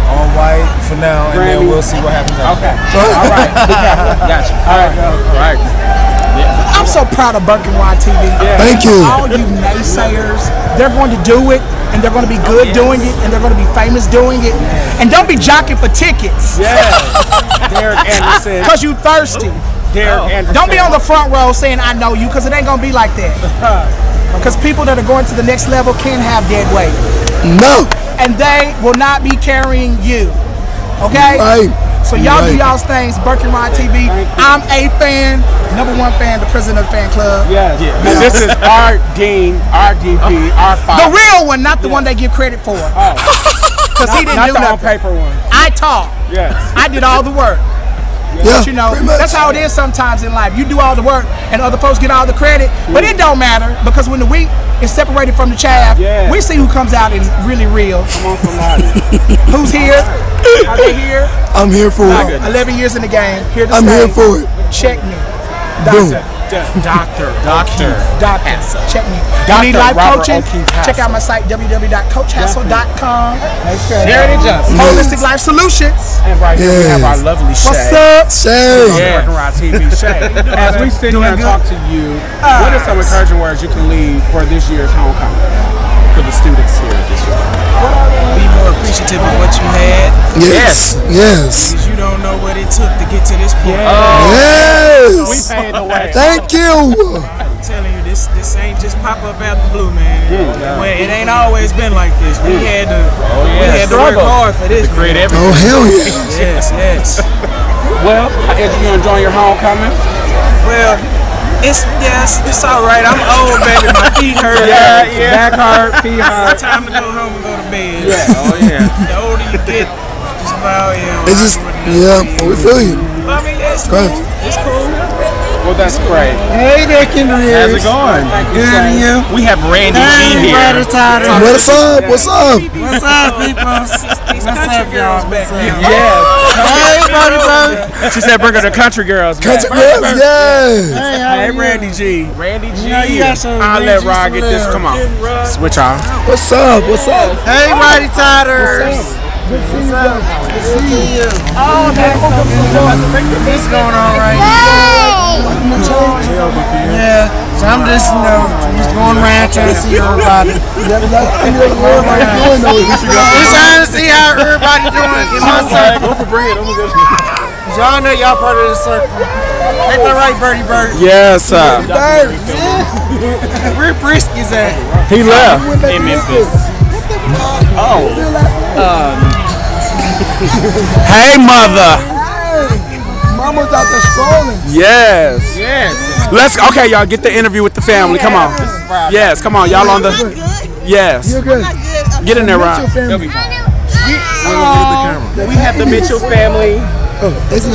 All white for now, and then we'll see what happens after. Okay. All right. Be careful. Gotcha. All right. All right. I'm so proud of Burton Rock TV. Yeah. Thank you. All you naysayers, they're going to do it, and they're going to be good doing it, and they're going to be famous doing it. And don't be jockeying for tickets. Yeah. Derek Anderson. Because you thirsty. Derek Anderson. Don't be on the front row saying, I know you, because it ain't going to be like that. Because people that are going to the next level can't have dead weight. No. And they will not be carrying you. Okay? Right. So y'all do y'all's things. Burton Rock TV. I'm a fan, #1 fan, the president of the fan club. Yes. And this is our Dean, our DP, our father. The real one, not the one they give credit for. Because he didn't do the nothing. paper one. I taught. Yes. I did all the work. Yeah, But you know, pretty much. that's how it is sometimes in life. You do all the work and other folks get all the credit, but it don't matter because when the wheat is separated from the chaff, we see who comes out and is really real. Come on, somebody. Who's here? Are they here? I'm here for it. 11 years in the game. Here to I'm stay. here for it. Check me. Boom. Doctor. Check me. You Dr. need life Robert coaching? O'Keefe Check out my site, www.coachhassel.com. Heritage Holistic Life Solutions. And right here we have our lovely Shay. What's up? Shay. Burton Rock TV. Shay. As we sit here and talk to you, what are some encouraging words you can leave for this year's homecoming for the students here this year? Be more appreciative of what you had. Yes. Yes. Because you don't know what it took to get to this point. Yes. We paid the way. Thank you. I'm telling you, this ain't just pop up out the blue, man. It ain't always been like this. We had to work hard for this. Oh, hell yeah. Yes. Well, is you enjoying your homecoming? Well, It's all right. I'm old, baby. My feet hurt. Back hurt, feet hurt. It's time to go home and go to bed. Yeah. Oh yeah. The older you get, just about It's just, yeah, we feel you. I mean, yeah, it's cool. It's cool. Well, that's great. Hey there, Kendrick. How's it going? Good, and you? We have Randy G here. What's up? What's up? What's up, people? What's up, y'all? What's up? Yeah. Hey, buddy. She said, "Bring her the country girls." Country girls, yes. Hey, Randy G. Randy G. You got some I'll let Rod get this. Come on. Switch off. What's up? What's up? Hey, Roddy Todders. What's up? Good to see you. Oh, what's going on right now? Yeah, so I'm just, just going around trying to see everybody. We're trying to see how everybody doing in my circle. Go for bread. I'm gonna go. Y'all know y'all part of the circle. Ain't that right, Birdie Bird? Yes, sir. Where Brisky's at? He left in Memphis. Oh. Hey, mother. Mama's out there strolling. Yes. Yes. Let's. Okay, y'all get the interview with the family. Come on. Yes, come on, y'all on the. Yes. You're good. Get in there, Rod. They'll be fine. We have the Mitchell family.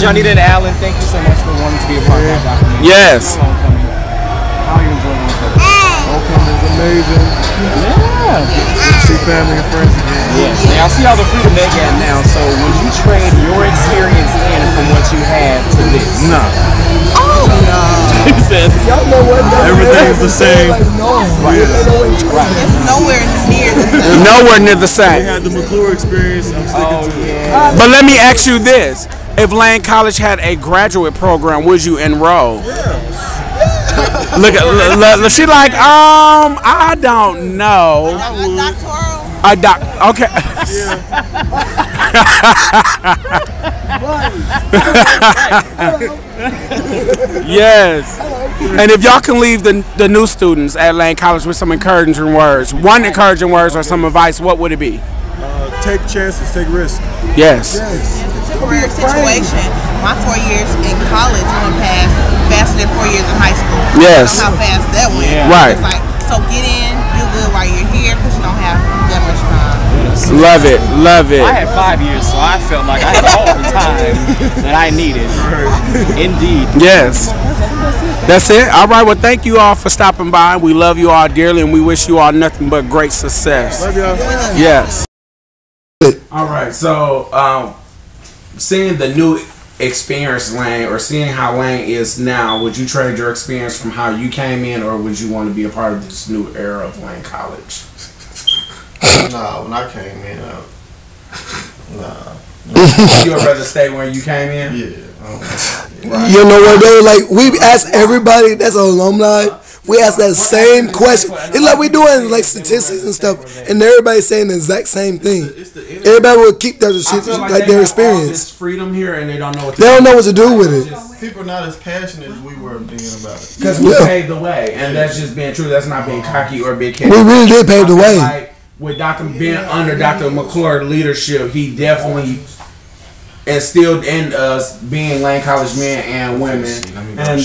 Johnny and Alan, thank you so much for wanting to be a part of our documentary. Yes. How are you enjoying yourself? Homecoming is amazing. See family and friends again. Yes. Now, I see all the freedom they got now. So, would you trade your experience in from what you have to this? No. Oh, no. He says, Y'all know what? everything's the same. Right. It's nowhere near the same. Nowhere near the same. had the McClure experience. I'm sticking to it. But let me ask you this: if Lane College had a graduate program, would you enroll? Look at she like I don't know. A doctoral. Okay. Yes. And if y'all can leave the new students at Lane College with some encouraging words, one encouraging words or some advice, what would it be? Take chances, take risks. Yes. Temporary situation. My 4 years in college went past faster than 4 years in high school. Yes. That's how fast that went. Yeah. Right. It's like, so get in, do good while you're here because you don't have that much time. Love it, love it. I had 5 years, so I felt like I had all the time that I needed. Indeed. Yes. That's it. All right. Well, thank you all for stopping by. We love you all dearly, and we wish you all nothing but great success. Love y'all. Yes. All right. So, seeing the new experience Lane, or seeing how Lane is now, would you trade your experience from how you came in, or would you want to be a part of this new era of Lane College? Nah, when I came in, nah. You would rather stay where you came in? Yeah. Right. You know what though? Like we ask everybody that's an alumni, we ask that same question. It's like we doing like statistics and stuff, and everybody's saying the exact same thing. Everybody will keep their shit like their experience. This freedom here, and they don't know what to They don't know what to do with it. People are not as passionate as we were being about it. Because we paved the way, and that's just being true. That's not being cocky or big headed. We really did pave the way. Like, with being under Dr. McClure leadership, he definitely instilled in us being Lane College men and women. And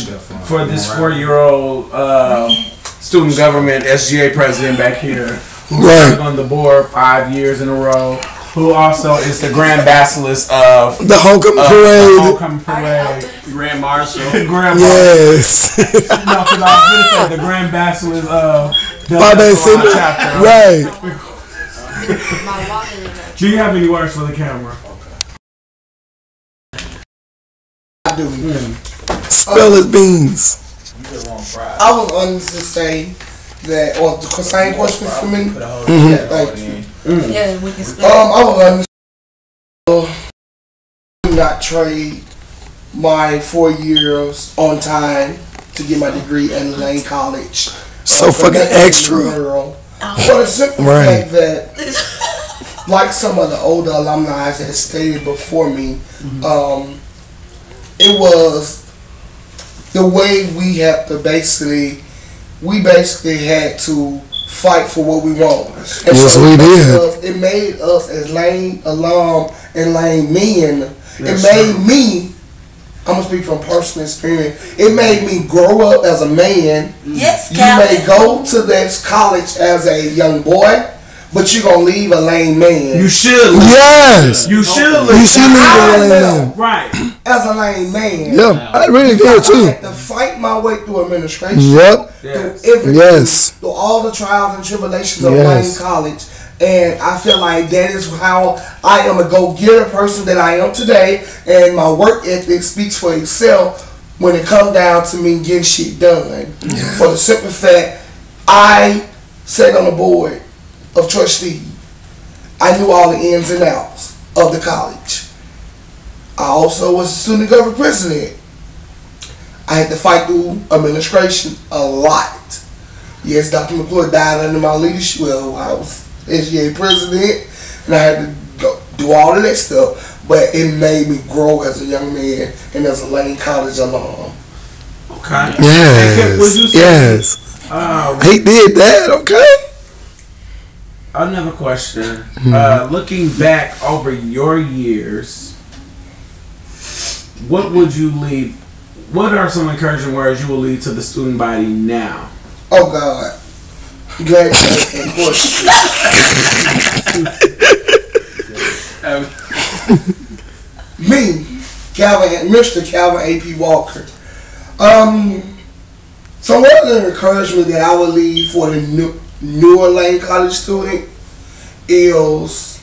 for this 4-year-old student government SGA president back here, who served on the board 5 years in a row, who also is the Grand Basilisk of the Homecoming Parade. The Homecoming Parade. Grand Marshal. Grand Yes. No, because I was going to say the Grand Basilisk of the chapter. Right. Do you have any words for the camera? I do. Spill his beans. I was honest to say that, or the same question for me. Mm-hmm. Yeah, thank you. Yeah, we can split. I was honest to not trade my 4 years on time to get my degree at Lane College. So fucking extra. For the simple fact that, like some of the older alumni that stated before me, it was the way we have to basically had to fight for what we want. And yes, so we did. It made us as Lane alum and Lane men, Yes, it made me I'm gonna speak from personal experience. It made me grow up as a man. Yes, you may go to this college as a young boy, but you're gonna leave a lame man. You should. Yes. You should. You should leave a lame man. Right. As a lame man. Yeah, I really did too. I had to fight my way through administration. Yep. Yes. Through everything. Yes. Through all the trials and tribulations of Yes. Lane College. And I feel like that is how I am a go-getter person that I am today. And my work ethic speaks for itself when it comes down to me getting shit done. For the simple fact, I sat on the board of trustees. I knew all the ins and outs of the college. I also was the student government president. I had to fight through administration a lot. Yes, Dr. McClure died under my leadership. Well, I was SGA president, and I had to go do all of that stuff. But it made me grow as a young man and as a Lane College alum. Okay. Yes. Yes. He did that. Okay. Another question. Looking back over your years, what would you leave? What are some encouraging words you will leave to the student body now? Oh God. Glad you asked that question. Me, Calvin, Mr. Calvin A.P. Walker. Some words of encouragement that I would leave for the newer Lane College student is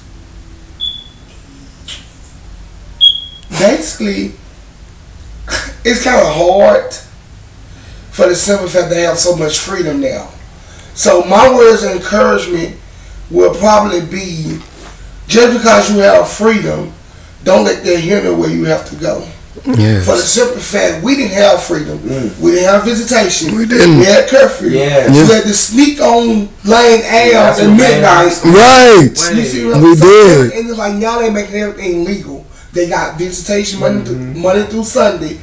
basically it's kind of hard for the simple fact they have so much freedom now. So my words of encouragement will probably be, just because you have freedom, don't let that hinder where you have to go. Yes. For the simple fact, we didn't have freedom. We didn't have visitation. We didn't. We had curfew. Yes. You had to sneak on Lane Ave at midnight. Right. You see what We I'm saying? did. And it's like now they making everything legal. They got visitation Monday through Sunday.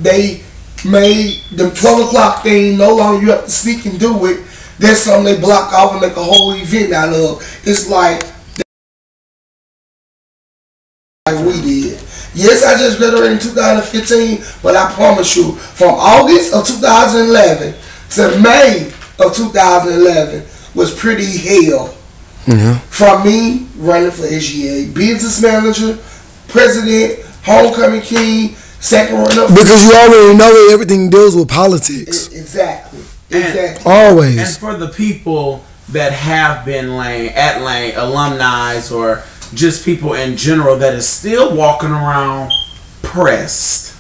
They made the 12 o'clock thing no longer you have to sneak and do it. That's something they block off and make a whole event out of. It's like we did. Yes, I just graduated in 2015, but I promise you, from August of 2011 to May of 2011 was pretty hell. From me running for SGA, business manager, president, homecoming king, second runner. Because you already know that everything deals with politics. Exactly. Always. And for the people that have been Lane, alumni, or just people in general that is still walking around pressed,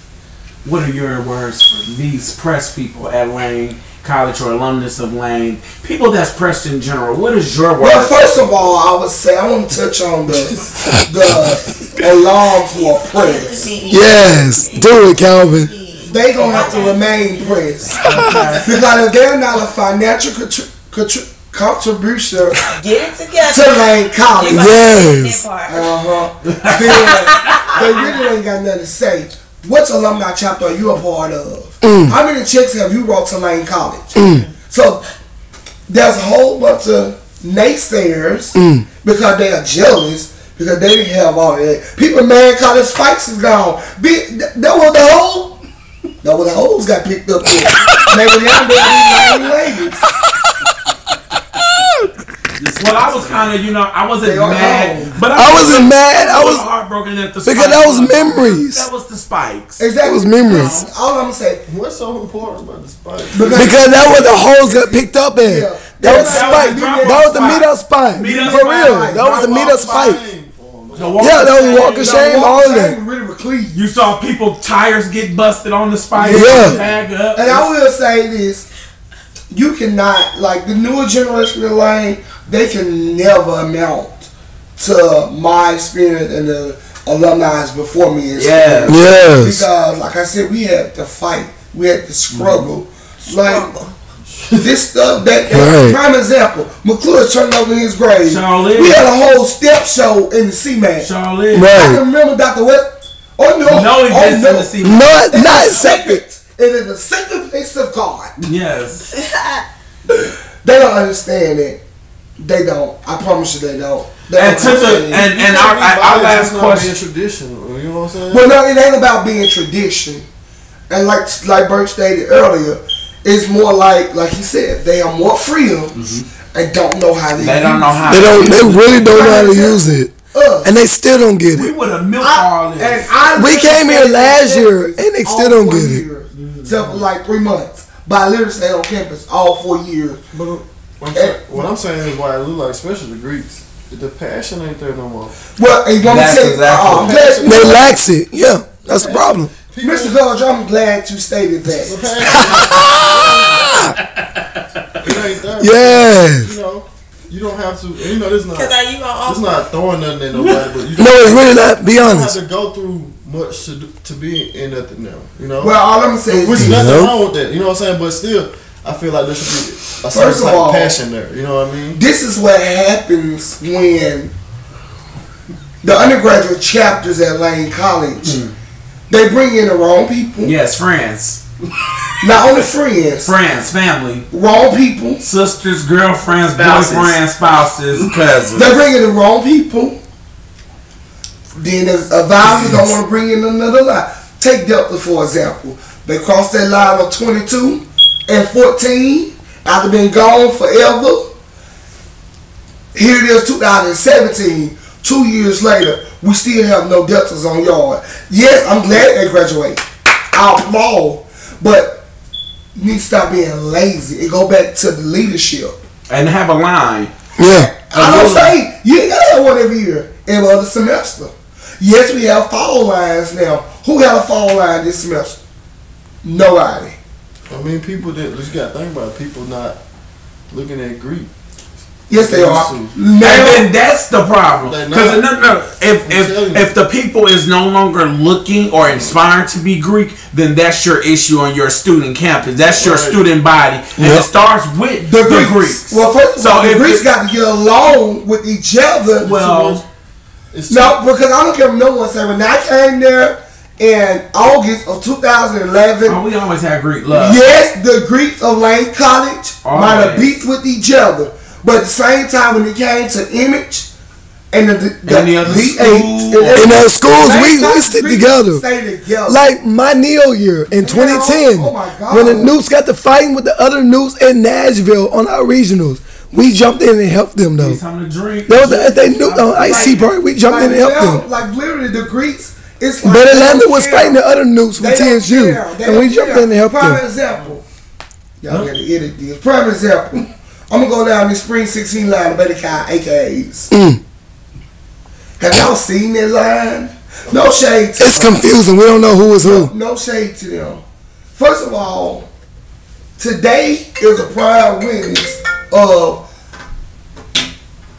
what are your words for these pressed people at Lane College or alumnus of Lane? People that's pressed in general, what is your word? Well, first of all, I would say I want to touch on the alums who are pressed. Yes, do it, Calvin. They gonna have to remain pressed because if they're not a financial contribution, get it together to Lane College. Yes. They really ain't got nothing to say. What alumni chapter are you a part of? How many checks have you wrote to Lane College? So there's a whole bunch of naysayers because they are jealous because they didn't have all that. People mad because the spikes is gone. That was the whole. That was the hoes got picked up there. Maybe now they're ladies. Well, I was kind of, I wasn't mad, but I wasn't mad. I was heartbroken at the because spikes. that was memories. That was the spikes. Exactly. It was memories. All I'm gonna say, what's so important about the spike? Because that was the hoes got picked up in. Yeah. That was the spike. That was the meetup spike. For real. That was the meetup spike. Yeah, that was walk of shame. All of that. You saw people tires get busted on the spike. Yeah. Tag up. And I will say this: you cannot, like the newer generation of Lane, they can never amount to my experience and the alumni before me. Yes. Because, like I said, we had to fight, we had to struggle. Like this stuff. That prime example. McClure turned over his grave. Charlie. We had a whole step show in the CMAC. Charlie. I can remember Dr. West. Oh no! No events in the CMAC. Not secret. It is a secret place of God. Yes. They don't understand it. They don't. I promise you, they don't. And our last question. Tradition. You know what I'm saying? Well, no, it ain't about being tradition. And like Bert stated earlier, it's more like he said, they are more freedom and don't know how to use it. They don't know how. They really don't know how to use it. And they still don't get it. We would have milked all this. We came here last year and they still don't get it. Except for like 3 months. But I literally stayed on campus all 4 years. But what I'm saying is why it look like, especially the Greeks, the passion ain't there no more. Well, and they lax it. Yeah, that's the problem. Mr. George, I'm glad you stated that. It ain't there. Yes. You know, you don't have to. You know, this not. It's not throwing nothing at nobody. But you no, it's really not. Be honest. You don't have to go through much to be in nothing now. You know. Well, all I'm saying is, which is nothing wrong with that. You know what I'm saying? But still, I feel like there should be a certain type of passion there. You know what I mean? This is what happens when the undergraduate chapters at Lane College. They bring in the wrong people. Yes, friends. Not only friends. Friends, family. Wrong people. Sisters, girlfriends, boyfriends, spouses, cousins. They bring in the wrong people. Then the advisors don't want to bring in another line. Take Delta, for example. They crossed that line of 22 and 14 after being gone forever. Here it is, 2017. 2 years later, we still have no Deltas on yard. Yes, I'm glad they graduate. I applaud. But you need to stop being lazy and go back to the leadership. And have a line. Yeah. I don't say, you ain't got to have one every year, every other semester. Yes, we have fall lines now. Who had a fall line this semester? Nobody. I mean, people that, you got to think about it, people not looking at Greek. Yes, they are. And then that's the problem. Because if the people is no longer looking or inspired to be Greek, then that's your issue on your student campus. That's your student body, and it starts with the Greeks. Well, first of all, the Greeks got to get along with each other. Well, no, because I don't care if no one say when I came there in August of 2011. Oh, we always had Greek love. Yes, the Greeks of Lane College might have beefed with each other. But at the same time, when it came to image and the schools, we stick together. Like my Neil year in 2010, when the Newts got to fighting with the other Newts in Nashville on our regionals, we jumped in and helped them though. They knew on IC part, we jumped in and helped them. Like literally, the Greeks. It's like but Atlanta was fighting the other Newts from TSU, and we jumped in and helped them. Prime example, y'all got to edit this. Prime example. I'm going to go down this Spring 16 line of Betty Kai AKAs. Have y'all seen that line? No shade to them. It's confusing. We don't know who is who. No shade to them. First of all, today is a prime witness of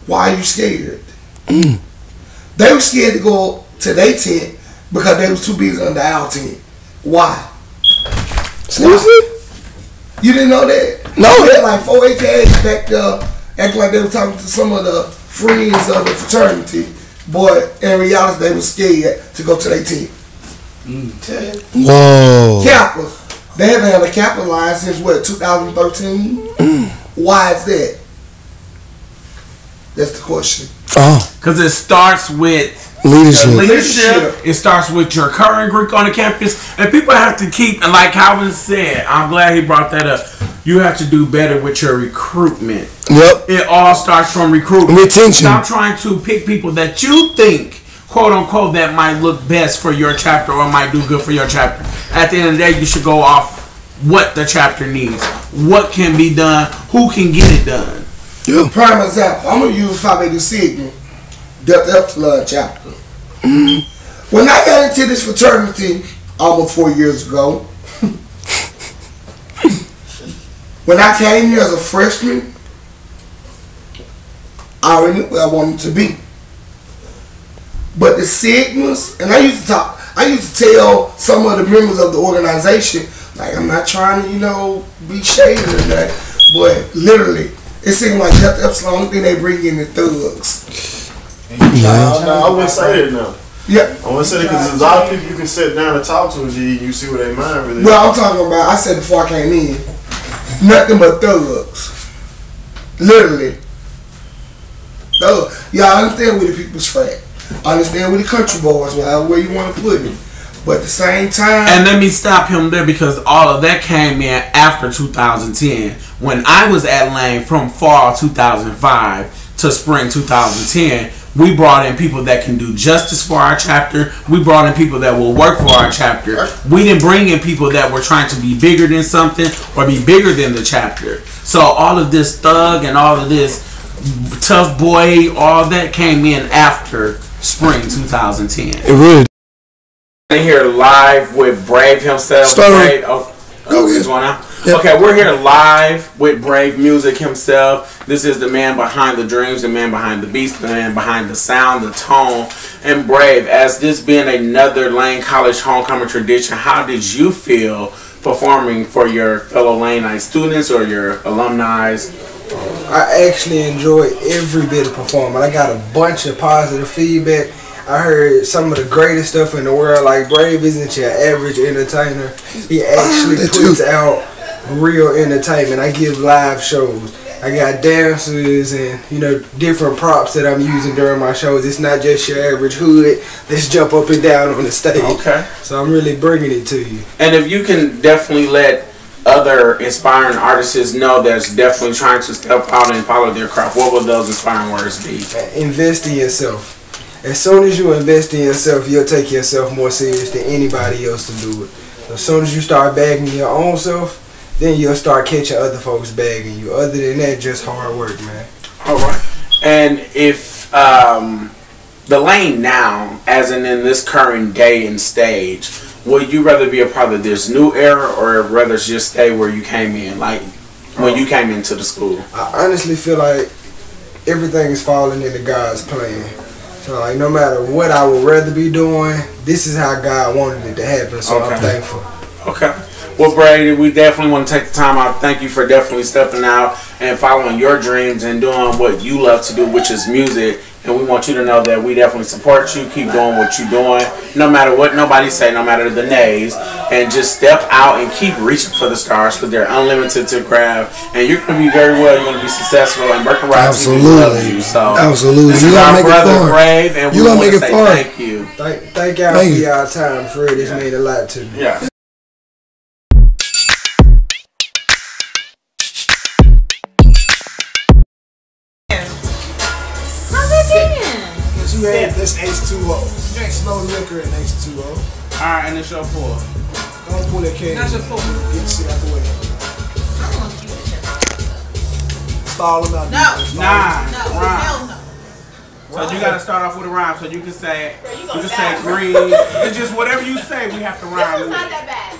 why are you scared? They were scared to go to their tent because they was too busy under our tent. Why? Seriously? You didn't know that? No. They had like 4 AKs back there acting like they were talking to some of the friends of the fraternity. But in reality, they were scared to go to their team. Whoa. Kappa. They haven't had a Kappa line since what, 2013? Why is that? That's the question. Because it starts with leadership. It starts with your current Greek on the campus. And people have to keep, and like Calvin said, I'm glad he brought that up. You have to do better with your recruitment. Yep. It all starts from recruitment. Retention. Stop trying to pick people that you think, quote unquote, that might look best for your chapter or might do good for your chapter. At the end of the day, you should go off what the chapter needs, what can be done, who can get it done. Yeah. Prime example. I'm going to use Phi Beta Sigma, Delta Epsilon chapter. When I got into this fraternity almost 4 years ago, when I came here as a freshman, I already knew where I wanted to be. But the Sigmas, and I used to tell some of the members of the organization, like, I'm not trying to, be shady or that, but literally, it seemed like Delta Epsilon, the only thing they bring in the thugs. No, I wouldn't say that now. Yeah. I wouldn't say that because there's a lot of people you can sit down and talk to and you see what they mind really. Well, I'm talking about, I said before I came in, nothing but thugs. Literally. Thugs. Y'all understand where the people's fat. I understand we the country boys, however you want to put it. But at the same time... And let me stop him there because all of that came in after 2010. When I was at Lane from fall 2005 to spring 2010, we brought in people that can do justice for our chapter. We brought in people that will work for our chapter. We didn't bring in people that were trying to be bigger than something or be bigger than the chapter. So all of this thug and all of this tough boy, all that came in after spring 2010. It really. Here live with Brave himself. Brave, Okay, we're here live with Brave Music himself. This is the man behind the dreams, the man behind the beats, the man behind the sound, the tone. And Brave, as this being another Lane College homecoming tradition, how did you feel performing for your fellow Lanei students or your alumni? I actually enjoyed every bit of performing. I got a bunch of positive feedback. I heard some of the greatest stuff in the world. Like, Brave isn't your average entertainer. He actually puts out real entertainment. I give live shows. I got dancers and, you know, different props that I'm using during my shows. It's not just your average hood. Let's jump up and down on the stage. Okay. So I'm really bringing it to you. And if you can definitely let other inspiring artists know that's definitely trying to step out and follow their craft, what would those inspiring words be? Invest in yourself. As soon as you invest in yourself, you'll take yourself more serious than anybody else to do it. As soon as you start bagging your own self, then you'll start catching other folks bagging you. Other than that, just hard work, man. All right. And if the Lane now, as in this current day and stage, would you rather be a part of this new era or rather just stay where you came in, like when you came into the school? I honestly feel like everything is falling into God's plan. So, like, no matter what I would rather be doing, this is how God wanted it to happen, so I'm thankful. Okay. Well, Brady, we definitely want to take the time out. Thank you for definitely stepping out and following your dreams and doing what you love to do, which is music. And we want you to know that we definitely support you. Keep doing what you're doing, no matter what nobody say, no matter the nays. And just step out and keep reaching for the stars because they're unlimited to grab. And you're going to be very well. You're going to be successful. And Burke Rock TV loves you. So absolutely. This is our brother Brave, and we want to say thank you. Thank y'all for y'all time. For this mean a lot to me. Yeah. You had this H2O. Drink slow liquor and H2O. Alright, and it's your pour. Don't pull that can. That's your pour. Get the shit out the way. Stall them out. No. Rhyme. So you gotta start off with a rhyme. So you can say green. It's just whatever you say, we have to rhyme. This is not that bad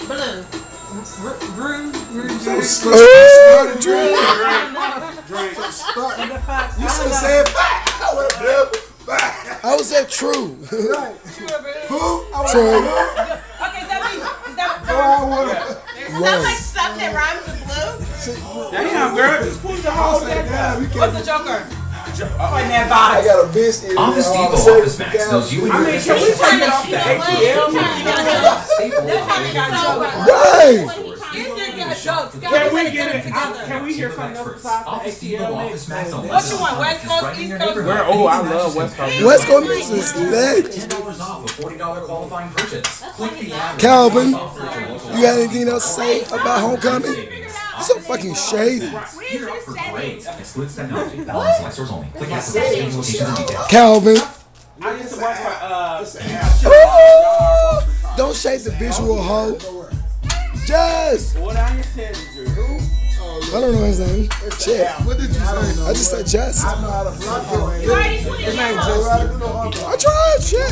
though. Blue. So start drink. You should have said back. I was at true. Right. Who? True. Okay, is that like stuff that rhymes with blue? Damn, girl, just push the whole thing down. What's the joker? I got a biscuit. Office Depot Office Max knows you and your can we take it off the ATL? Right. Can we hear something else besides the ATL? What you want, West Coast, East Coast? Oh, I love West Coast. West Coast mix is lit. $10 off a $40 qualifying purchase. Click the ad. Calvin, you got anything else to say about homecoming? You're so fucking shady. Gear up for great. Excludes technology. Balance select stores only. Click out for locations and details. Calvin. I used to work for don't shake the visual hoe. Jazz. I don't know his name. Shit. What did you say? I just said Jazz. I know how to flop your You already put it down. I tried. Shit.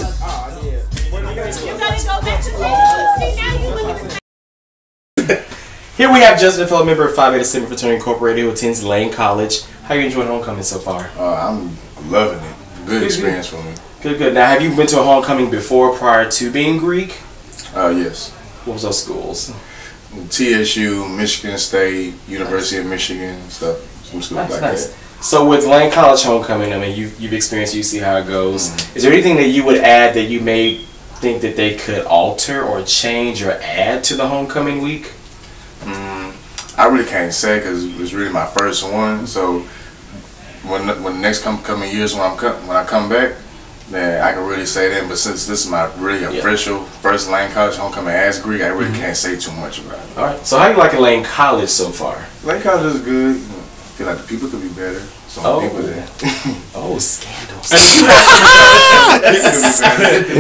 You gotta go back to Facebook. See, now you looking at Here we have Justin, a fellow member of Phi Beta Sigma Fraternity Incorporated, who attends Lane College. How are you enjoying homecoming so far? I'm loving it. Good experience for me. Good. Now, have you been to a homecoming before prior to being Greek? Yes. What was those schools? TSU, Michigan State, University of Michigan, stuff. Some schools like that. So with Lane College homecoming, I mean, you've experienced it, you see how it goes. Is there anything that you would add that you may think that they could alter or change or add to the homecoming week? I really can't say because it was really my first one. So when the next coming years when I come back, that I can really say that, but since this is my really official first Lane College homecoming as Greek, I really can't say too much about it. All right. So how you liking Lane College so far? Lane College is good. I feel like the people could be better. People there. Scandals.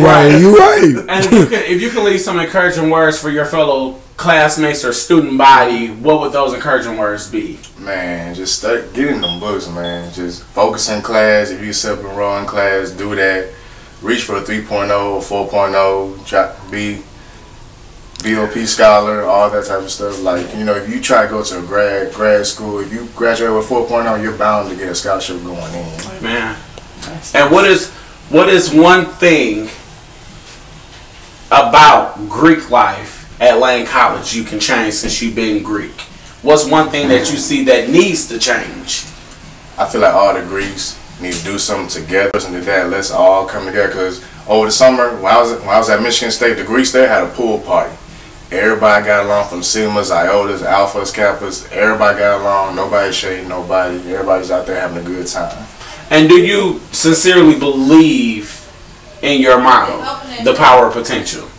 Right, you right. And if you could leave some encouraging words for your fellow classmates or student body, what would those encouraging words be? Man, just start getting them books, man. Just focus in class. If you self enroll in class, do that. Reach for a 3.0, 4.0. Try be BOP scholar, all that type of stuff. Like, you know, if you try to go to a grad school, if you graduate with 4.0, you're bound to get a scholarship going in. Man. And what is one thing about Greek life at Lane College you can change since you've been Greek? What's one thing that you see that needs to change? I feel like all the Greeks need to do something together. Listen to that. Let's all come together. Because over the summer, when I was at Michigan State, the Greeks there had a pool party. Everybody got along, from Sigmas, Iotas, Alphas, Kappas. Everybody got along. Nobody shading nobody. Everybody's out there having a good time. And do you sincerely believe in your motto, the power of potential?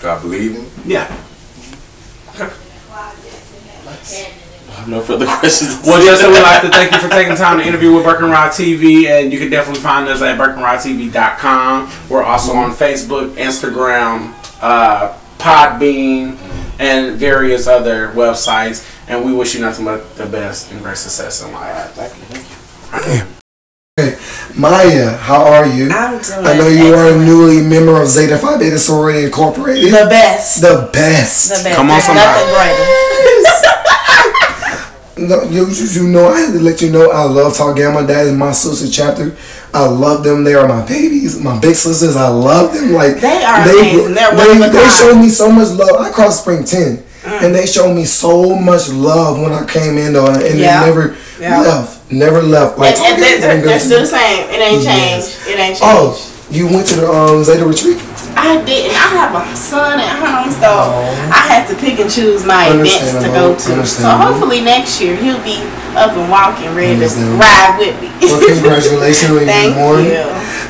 Do I believe in it? Yeah. No further questions. Well, Justin, we'd like to thank you for taking time to interview with Burke and Rod TV, and you can definitely find us at burkeandrodtv.com. We're also on Facebook, Instagram, Podbean, and various other websites, and we wish you nothing but the best and great success in life. Thank you. Hey, Maya, how are you? I'm doing I know you are a newly member of Zeta Phi Beta Sorority Incorporated. The best. The best. The best. Come on, There's somebody. nothing greater. No, you know, I had to let you know I love Tau Gamma. That is my sister chapter. I love them. They are my babies, my big sisters. I love them. Like they are amazing. They showed me so much love. I crossed Spring 10, and they showed me so much love when I came in though, and they never left. Never left. Like and they're still the same. It ain't changed. It ain't changed. Oh, you went to the Zeta retreat? I didn't. I have a son at home, so I had to pick and choose my events to go to. So hopefully next year he'll be up and walking, ready to ride with me. Well, congratulations on your morning.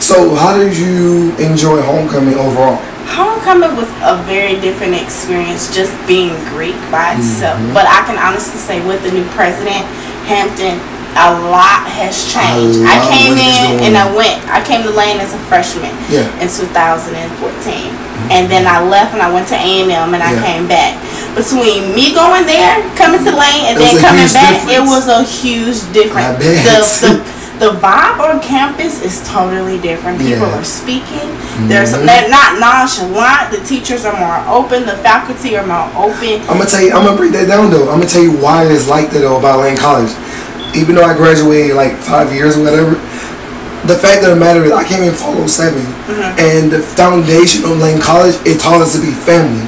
So, how did you enjoy homecoming overall? Homecoming was a very different experience, just being Greek by itself. But I can honestly say, with the new president, Hampton, a lot has changed. I came in and I came to Lane as a freshman in 2014. And then I left and I went to A&M and I came back. Between me going there, coming to Lane, and then coming back, it was a huge difference. The vibe on campus is totally different. People are speaking. They're not nonchalant. The teachers are more open. The faculty are more open. I'm gonna break that down though. I'm gonna tell you why it's like that though about Lane College. Even though I graduated like 5 years or whatever, the fact of the matter is I came in fall 07, and the foundation of Lane College, it taught us to be family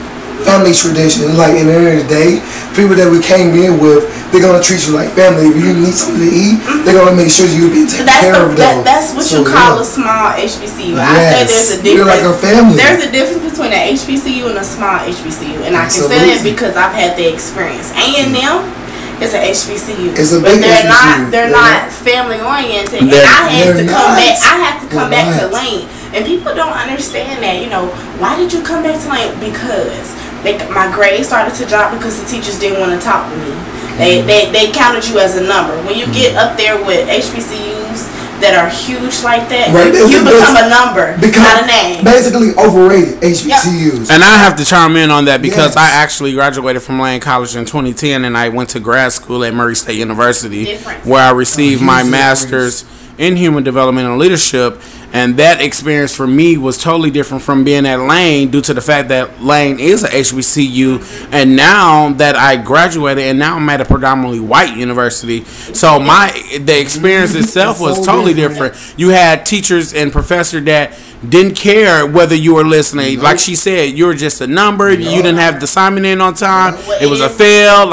tradition. Like in the end of the day, people that we came in with, they're gonna treat you like family. If you need something to eat, they're gonna make sure you're being taken care of. That's what you call a small HBCU. I say there's a difference. You're like a family. There's a difference between an HBCU and a small HBCU, and I can say that because I've had the experience. A&M. It's an HBCU, but they're not family oriented. And I had to come back to Lane, and people don't understand that. You know, why did you come back to Lane? Because my grades started to drop because the teachers didn't want to talk to me. They counted you as a number. When you get up there with HBCUs that are huge like that, you become a number, not a name. Basically overrated HBCUs. And I have to chime in on that because I actually graduated from Lane College in 2010, and I went to grad school at Murray State University, where I received my master's in human development and leadership. And that experience for me was totally different from being at Lane due to the fact that Lane is a HBCU. And now that I graduated, and now I'm at a predominantly white university, so the experience itself was totally different. You had teachers and professors that didn't care whether you were listening. Like she said, you were just a number. You didn't have the assignment in on time. It was a fail.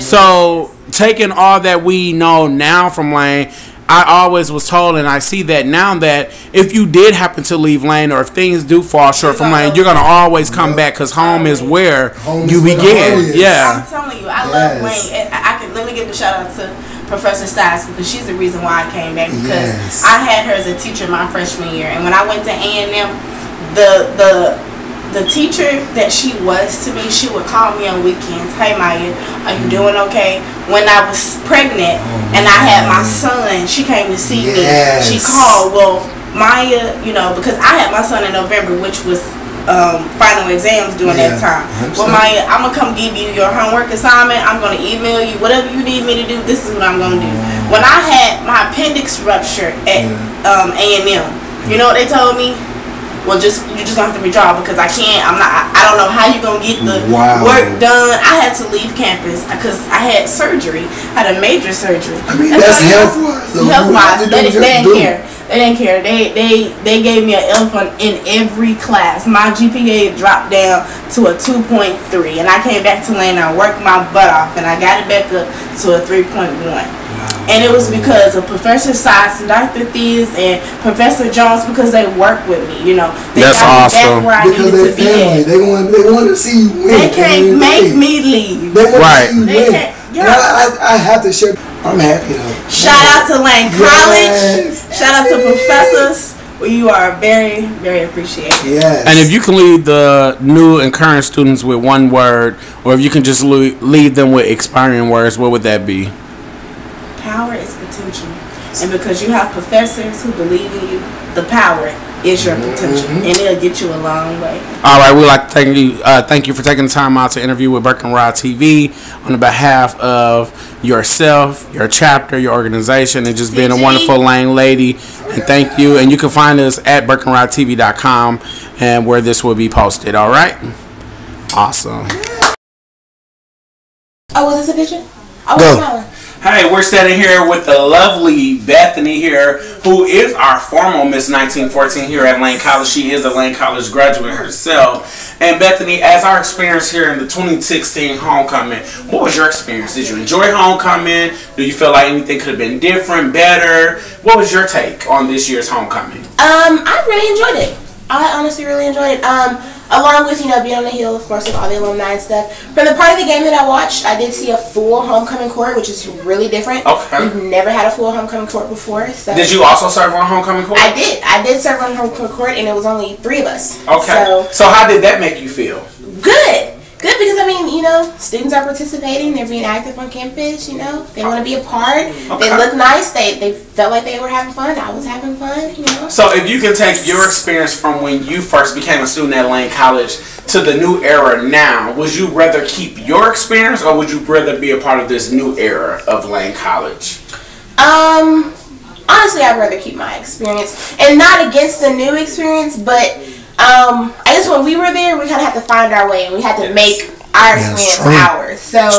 So taking all that we know now from Lane, I always was told, and I see that now, that if you did happen to leave Lane, or if things do fall short from Lane, you're gonna always come back, because home is where you begin. Yeah. I'm telling you, I love Lane. Let me give a shout out to Professor Stiles, because she's the reason why I came back, because I had her as a teacher my freshman year, and when I went to A&M, the teacher that she was to me, she would call me on weekends. Hey Maya, are you doing okay? When I was pregnant and I had my son, she came to see me. She called, well, Maya, you know, because I had my son in November, which was final exams during that time. Well, Maya, I'm gonna come give you your homework assignment. I'm gonna email you whatever you need me to do. This is what I'm gonna do. When I had my appendix rupture at A&M, you know what they told me? Well, you're just gonna have to withdraw, because I don't know how you're gonna get the work done. I had to leave campus because I had surgery. I had a major surgery. I mean, that's health-wise. Health-wise, they didn't care. They didn't care. They gave me an F in every class. My GPA dropped down to a 2.3, and I came back to Lane. I worked my butt off, and I got it back up to a 3.1. And it was because of Professor Sides and Dr. Thies and Professor Jones, because they work with me, you know. That's awesome. Because they're family. They want to see you win. They can't make me leave. They want to see you win. And I have to share. I'm happy though. Shout out to Lane College. Shout out to professors. Well, you are very, very appreciated. Yes. And if you can leave the new and current students with one word, or if you can just leave them with expiring words, what would that be? Power is potential, and because you have professors who believe in you, the power is your potential, and it'll get you a long way. All right, we'd like to thank you for taking the time out to interview with Burke and Rod TV on the behalf of yourself, your chapter, your organization, and just being a wonderful Lane lady. And thank you. And you can find us at burkeandrodtv.com, and where this will be posted. All right. Awesome. Oh, was this a picture? Go. Hey, we're standing here with the lovely Bethany here, who is our formal Miss 1914 here at Lane College. She is a Lane College graduate herself. And Bethany, as our experience here in the 2016 homecoming, what was your experience? Did you enjoy homecoming? Do you feel like anything could have been different, better? What was your take on this year's homecoming? I really enjoyed it. I honestly really enjoyed it. Along with, being on the hill, of course, with all the alumni and stuff. From the part of the game that I watched, I did see a full homecoming court, which is really different. Okay. We've never had a full homecoming court before. So. Did you also serve on homecoming court? I did. I did serve on homecoming court, and it was only 3 of us. Okay. So how did that make you feel? Good. Good, because students are participating. They're being active on campus. They want to be a part. Okay. They look nice. They felt like they were having fun. I was having fun. So if you can take your experience from when you first became a student at Lane College to the new era now, would you rather keep your experience, or would you rather be a part of this new era of Lane College? Honestly, I'd rather keep my experience, and not against the new experience, but I guess when we were there, we kind of had to find our way, and we had to make our experience ours. So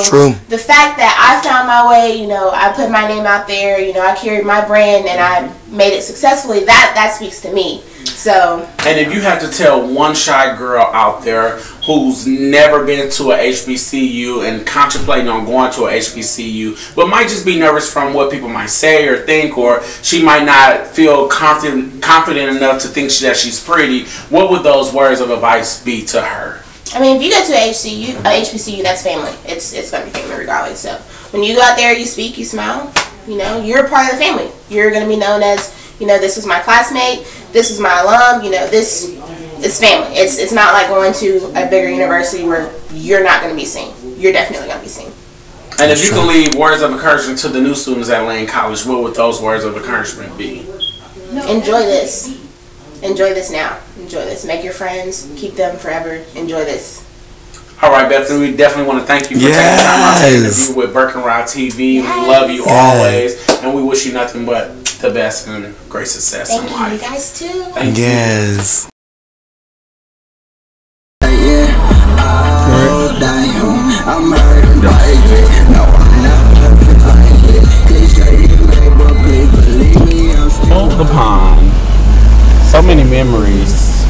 the fact that I found my way, I put my name out there, I carried my brand, and I made it successfully, that speaks to me. So. And if you have to tell one shy girl out there who's never been to a HBCU and contemplating on going to a HBCU, but might just be nervous from what people might say or think, or she might not feel confident enough to think that she's pretty, what would those words of advice be to her? If you go to a HBCU, that's family. It's going to be family regardless. So when you go out there, you speak, you smile, you're a part of the family. You're going to be known as, this is my classmate, this is my alum, this is family. It's not like going to a bigger university where you're not going to be seen. You're definitely going to be seen. And if you can leave words of encouragement to the new students at Lane College, what would those words of encouragement be? Enjoy this. Enjoy this now. Enjoy this. Make your friends. Keep them forever. Enjoy this. All right, Bethany, we definitely want to thank you for taking time out to interview with Burke and Rod TV. Yes. We love you always, and we wish you nothing but the best and great success in life. Thank you guys too. Thank you. Hold the pond. So many memories.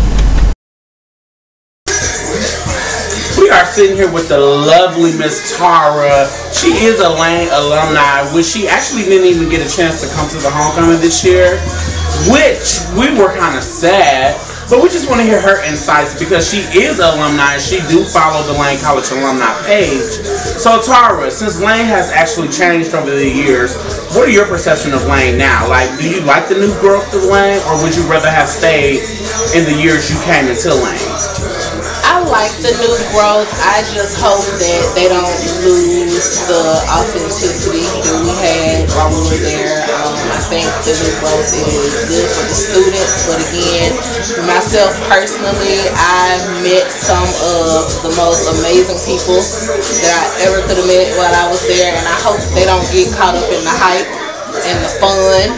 We are sitting sitting here with the lovely Miss Tara. She is a Lane alumni, which she actually didn't even get a chance to come to the homecoming this year, which we were kind of sad. But we just want to hear her insights because she is an alumni and she do follow the Lane College alumni page. So Tara, since Lane has actually changed over the years, what are your perception of Lane now? Like, do you like the new growth of Lane, or would you rather have stayed in the years you came into Lane? I like the new growth. I just hope that they don't lose the authenticity that we had while we were there. I think the new growth is good for the students, but again, for myself personally, I met some of the most amazing people that I ever could have met while I was there, and I hope they don't get caught up in the hype and the fun,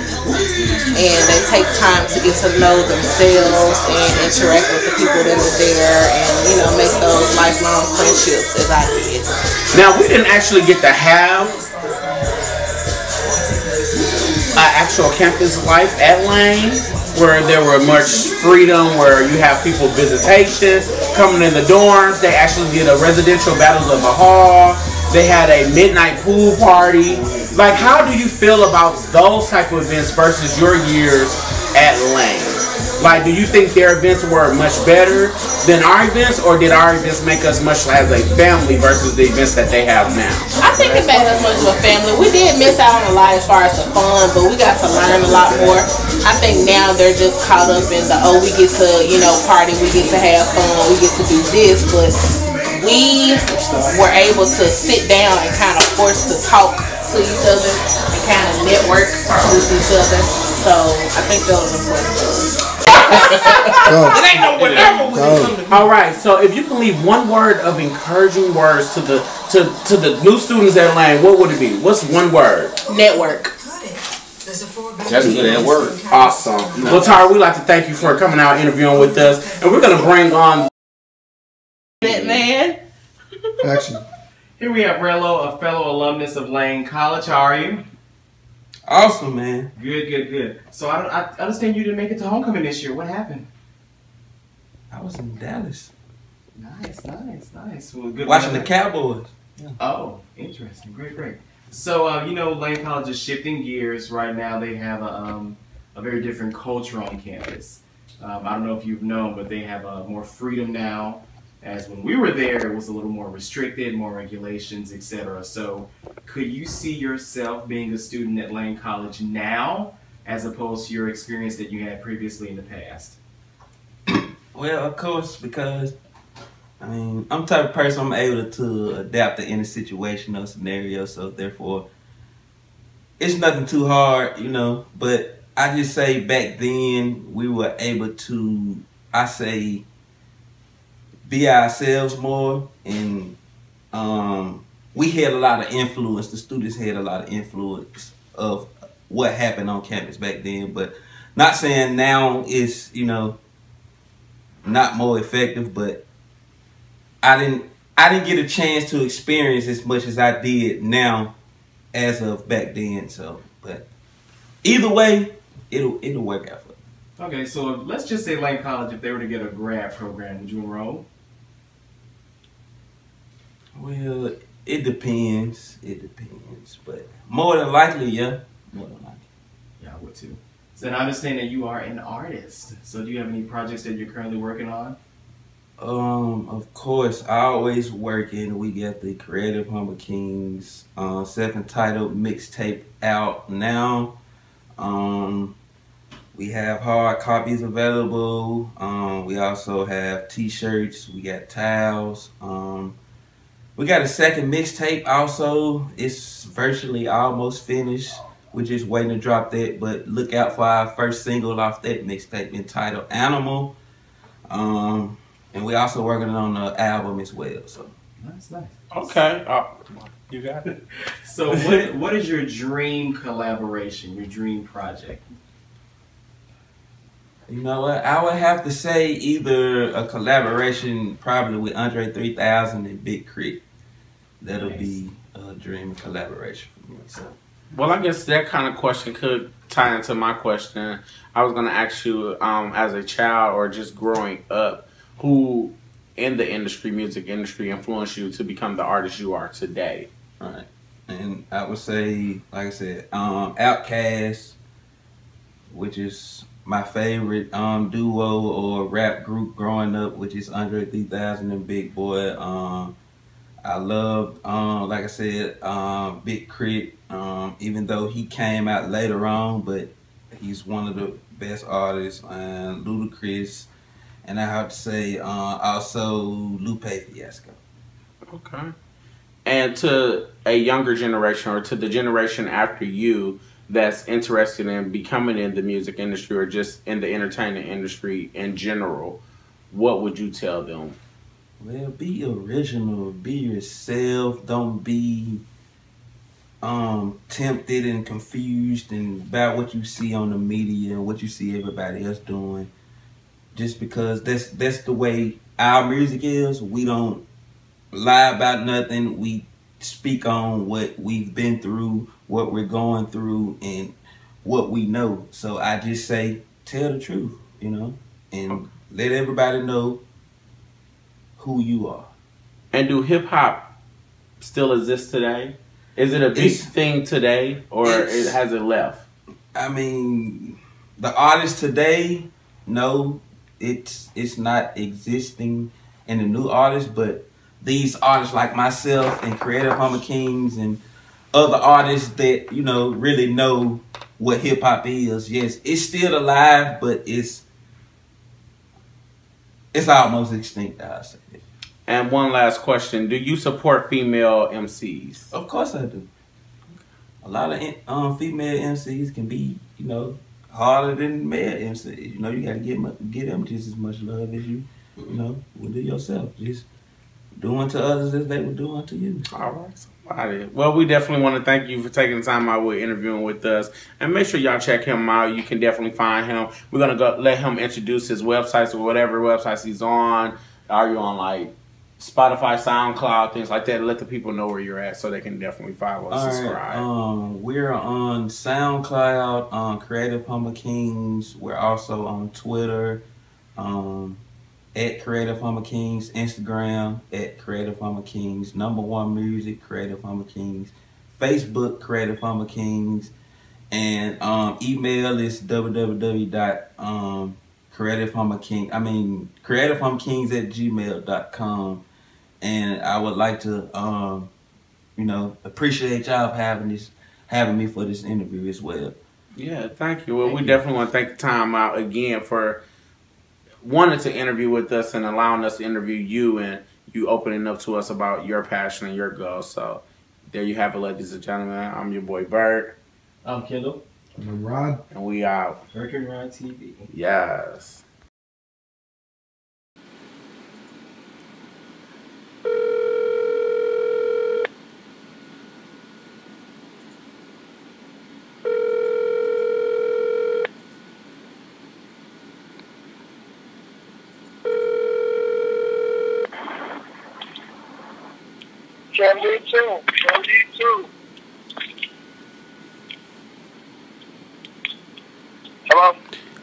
and they take time to get to know themselves and interact with the people that are there, and make those lifelong friendships as I did. Now, we didn't actually get to have an actual campus life at Lane where there were much freedom, where you have people visitation coming in the dorms. They actually did a residential battles of the hall. They had a midnight pool party. Like, how do you feel about those type of events versus your years at Lane? Like, do you think their events were much better than our events, or did our events make us much as a family versus the events that they have now? I think it made us much of a family. We did miss out on a lot as far as the fun, but we got to learn a lot more. I think now they're just caught up in the, we get to, party, we get to have fun, we get to do this, but we were able to sit down and kind of force to talk to each other and kind of network with each other. So I think that was important for us. It ain't no whatever. All right, so if you can leave one word of encouraging words to the new students at Lane, what would it be? What's one word? Network. That's good at work. Awesome. Well, Tara, we'd like to thank you for coming out interviewing with us, and we're gonna bring on that man. Action. Here we have Rello, a fellow alumnus of Lane College. How are you? Awesome, man. Good, good, good. So I understand you didn't make it to homecoming this year. What happened? I was in Dallas. Nice, nice, nice. Well, good. Watching the Cowboys. Yeah. Oh, interesting. Great, great. So Lane College is shifting gears right now. They have a very different culture on campus. I don't know if you've known, but they have more freedom now. As when we were there, it was a little more restricted, more regulations, etc. So could you see yourself being a student at Lane College now as opposed to your experience that you had previously in the past? Well, of course, because I'm the type of person I'm able to adapt to any situation or scenario, so therefore it's nothing too hard, but I just say back then we were able to, be ourselves more, and we had a lot of influence. The students had a lot of influence of what happened on campus back then, but not saying now it's, not more effective, but I didn't get a chance to experience as much as I did now as of back then. So, but either way, it'll work out for me. Okay, so let's just say Lane College, if they were to get a grad program, would you enroll? Well, it depends. It depends, but more than likely, yeah. More than likely. Yeah, I would too. So I understand that you are an artist. So do you have any projects that you're currently working on? Of course, I always working. We got the Creative Humble Kings self-entitled mixtape out now. We have hard copies available. We also have t-shirts. We got towels. We got a second mixtape also. It's virtually almost finished. We're just waiting to drop that, but look out for our first single off that mixtape entitled Animal. And we also working on the album as well. So nice, nice. Okay. You got it. So what is your dream collaboration, your dream project? You know what? I would have to say either a collaboration probably with Andre 3000 and Big Crit. That'll be a dream collaboration for me. So. Well, I guess that kind of question could tie into my question. I was going to ask you, as a child or just growing up, who in the industry, music industry, influenced you to become the artist you are today? Right. And I would say, like I said, Outkast, which is my favorite duo or rap group growing up, which is Andre 3000 and Big Boy. I loved, like I said, Big Crit, even though he came out later on, but he's one of the best artists, and Ludacris, and I have to say also Lupe Fiasco. Okay. And to a younger generation, or to the generation after you that's interested in becoming in the music industry or just in the entertainment industry in general, what would you tell them? Well, be original, be yourself. Don't be tempted and confused and about what you see on the media and what you see everybody else doing. Just because that's the way our music is. We don't lie about nothing. We speak on what we've been through, what we're going through, and what we know. So I just say, tell the truth, you know, and let everybody know who you are. And do hip hop still exist today? Is it a big thing today, or has it left? I mean, the artists today, no, it's not existing in the new artists, but these artists like myself and Creative Hummer Kings and other artists that, you know, really know what hip hop is. Yes, it's still alive, but it's almost extinct, I'd say. And one last question. Do you support female MCs? Of course I do. A lot of female MCs can be, you know, harder than male MCs. You know, you got to get them just as much love as you know, would do yourself. Just doing to others as they would do unto you. All right. Somebody. Well, we definitely want to thank you for taking the time out with interviewing with us. And make sure y'all check him out. You can definitely find him. We're going to go let him introduce his websites or whatever websites he's on. Are you on, like, Spotify, SoundCloud, things like that? Let the people know where you're at so they can definitely follow and subscribe. We're on SoundCloud, on Creative Hummer Kings. We're also on Twitter, at Creative Hummer Kings, Instagram at Creative Hummer Kings, #1 Music, Creative Hummer Kings, Facebook, Creative Hummer Kings, and email is creativehummerkings@gmail.com. And I would like to, you know, appreciate y'all having me for this interview as well. Yeah, thank you. Well, we definitely want to take the time out again for wanting to interview with us and allowing us to interview you, and you opening up to us about your passion and your goals. So there you have it, ladies and gentlemen. I'm your boy Bert. I'm Kendall. I'm Rod. And we out. Bert and Rod TV. Yes. Can do too. Hello?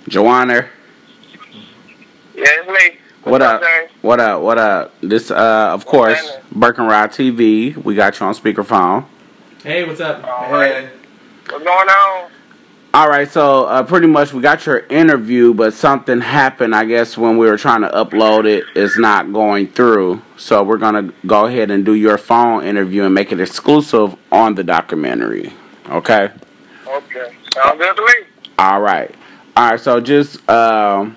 Joanna. Yeah, it's me. What up? What up? What up? This, of course, Birkenrod TV. We got you on speakerphone. Hey, what's up? Hey. What's going on? All right, so pretty much we got your interview, but something happened, I guess, when we were trying to upload it. It's not going through. So we're going to go ahead and do your phone interview and make it exclusive on the documentary. Okay? Okay. Sounds good to me. All right. All right, so just go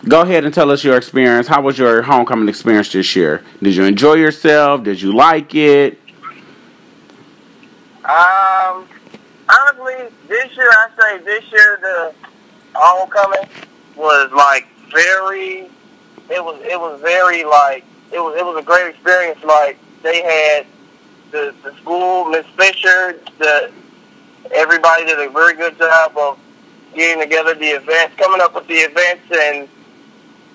ahead and tell us your experience. How was your homecoming experience this year? Did you enjoy yourself? Did you like it? Honestly, this year the homecoming was like it was a great experience. Like, they had the school, Miss Fisher, everybody did a very good job of getting together the events, coming up with the events, and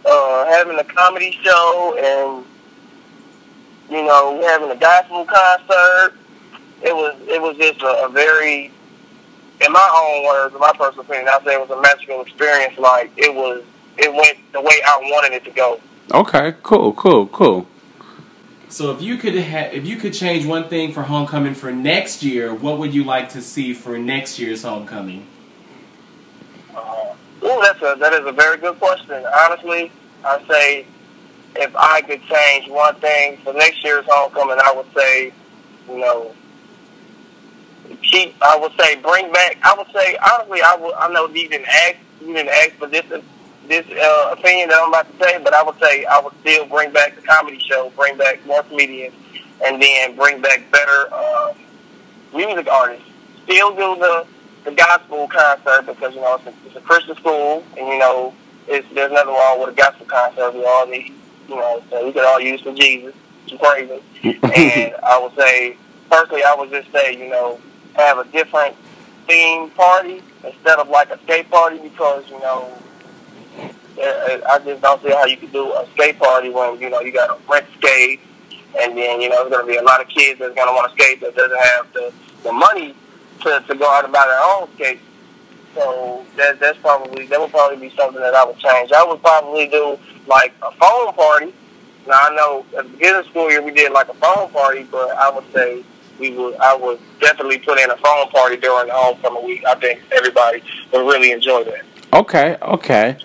having a comedy show, and, you know, having a gospel concert. It was just a very, in my own words, in my personal opinion, I'd say it was a magical experience. Like, it went the way I wanted it to go. Okay, cool. So if you could change one thing for homecoming for next year, what would you like to see for next year's homecoming? That is a very good question. Honestly, I say if I could change one thing for next year's homecoming, I would say, you know, bring back. I would say honestly, I know you didn't ask for this opinion that I'm about to say, but I would say I would still bring back the comedy show, bring back more comedians, and then bring back better music artists. Still do the gospel concert because, you know, it's a Christian school, and, you know, there's nothing wrong with a gospel concert. We all need, you know, so we could all use for Jesus. It's crazy. And I would say, personally, I would just say, you know, have a different theme party instead of like a skate party because, you know, I just don't see how you could do a skate party when, you know, you got to rent skate, and then, you know, there's going to be a lot of kids that's going to want to skate that doesn't have the money to go out and buy their own skates. So that would probably be something that I would change. I would probably do like a phone party. Now I know at the beginning of the school year we did like a phone party, but I would say I would definitely put in a phone party during the homecoming week. I think everybody would really enjoy that. Okay.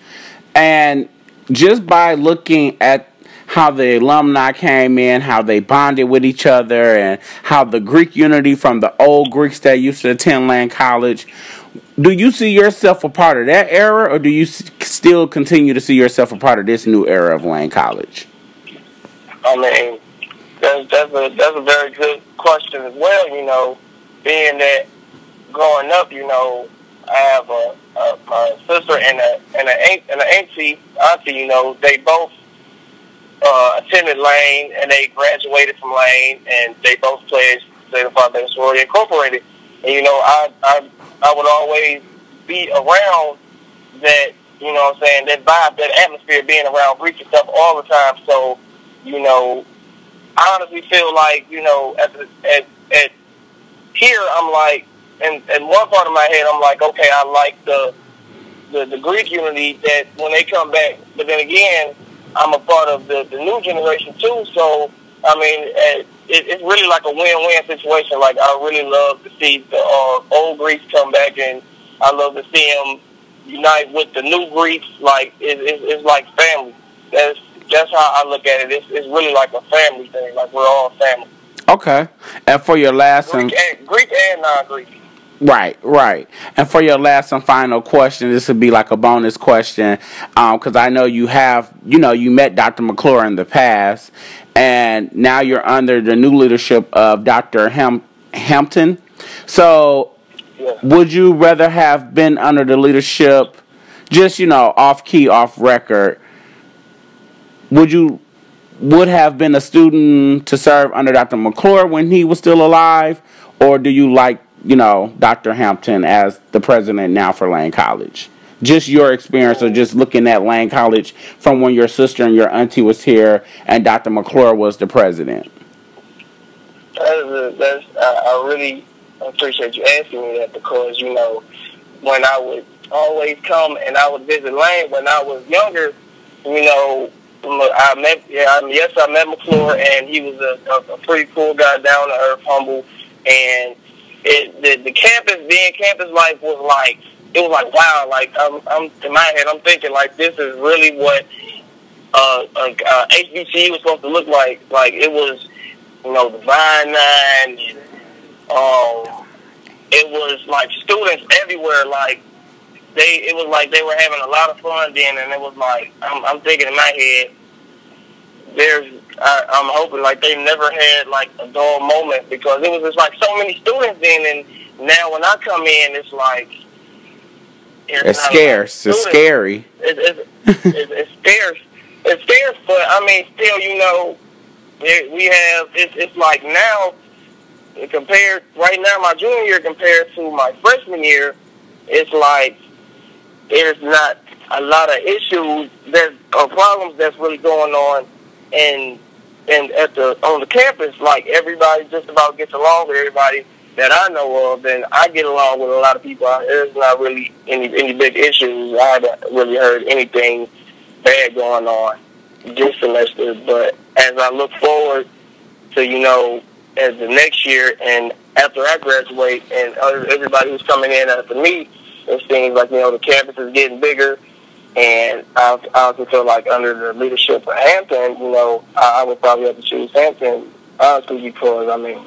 And just by looking at how the alumni came in, how they bonded with each other, and how the Greek unity from the old Greeks that used to attend Lane College, do you see yourself a part of that era, or do you still continue to see yourself a part of this new era of Lane College? I mean, that's a very good question as well. You know, being that growing up, you know, I have a sister and an auntie. You know, they both attended Lane, and they graduated from Lane, and they both pledged Zeta Phi Beta Sorority Incorporated. And, you know, I would always be around that, you know what I'm saying, that vibe, that atmosphere, being around Greek and stuff all the time. So, you know, I honestly feel like, you know, at here, I'm like, in one part of my head, I'm like, okay, I like the Greek unity that when they come back. But then again, I'm a part of the new generation too. So, I mean, it's really like a win-win situation. Like, I really love to see the old Greeks come back, and I love to see them unite with the new Greeks. Like, it's like family. That's how I look at it. It's really like a family thing. Like, we're all family. Okay. And for your last Greek and non-Greek. Right. And for your last and final question, this would be like a bonus question, because I know you met Dr. McClure in the past, and now you're under the new leadership of Dr. Hampton. So, would you rather have been under the leadership, just, you know, off key, off record, would have been a student to serve under Dr. McClure when he was still alive, or do you like, you know, Dr. Hampton as the president now for Lane College? Just your experience of just looking at Lane College from when your sister and your auntie was here and Dr. McClure was the president. I really appreciate you asking me that, because, you know, when I would always come and I would visit Lane when I was younger, you know, I met McClure, and he was a pretty cool guy, down to earth, humble, and the campus life was like, it was like, wow, like I'm in my head, I'm thinking like, this is really what HBCU was supposed to look like. Like, it was, you know, the Vine Nine, and it was like students everywhere. Like, it was like they were having a lot of fun then, and it was like, I'm thinking in my head, I'm hoping like they never had like a dull moment, because it was just like so many students then, and now when I come in, it's like it's scarce. It's scary. It's scarce. It's scarce, but I mean, still, you know, we have. It's like now, compared right now, my junior year compared to my freshman year, it's like there's not a lot of issues or problems that's really going on. And on the campus, like, everybody just about gets along with everybody that I know of, and I get along with a lot of people. There's not really any big issues. I haven't really heard anything bad going on. this semester. But as I look forward to, you know, as the next year and after I graduate and everybody who's coming in after me, it seems like, you know, the campus is getting bigger. And I also feel like under the leadership of Hampton, you know, I would probably have to choose Hampton, honestly, because, I mean,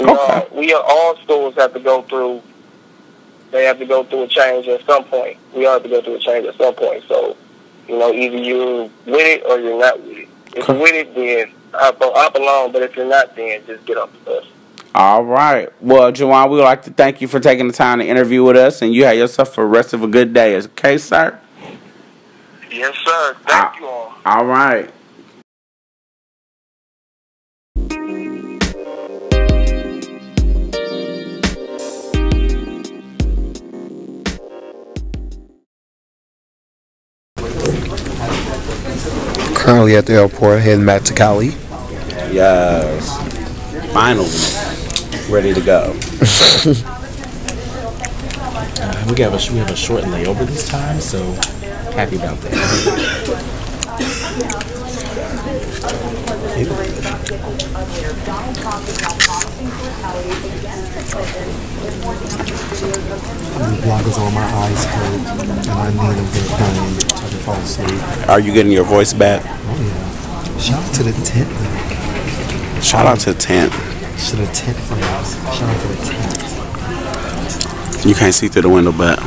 all schools have to go through, they have to go through a change at some point. We all have to go through a change at some point. So, you know, either you're with it or you're not with it. If you're with it, then up along, but if you're not, then just get off the bus. All right. Well, Juwan, we would like to thank you for taking the time to interview with us, and you have yourself a rest of a good day. Okay, sir? Yes, sir. Thank you all. All right. Currently at the airport, heading back to Cali. Yes. Finally. Ready to go. We have a short layover this time, so happy about that. Bloggers on my eyes hurt, and I need a good time to fall asleep. Are you getting your voice back? Oh yeah. Shout out to the tent. Shout out to the tent. To the tent friends. Shout out to the tent. You can't see through the window, but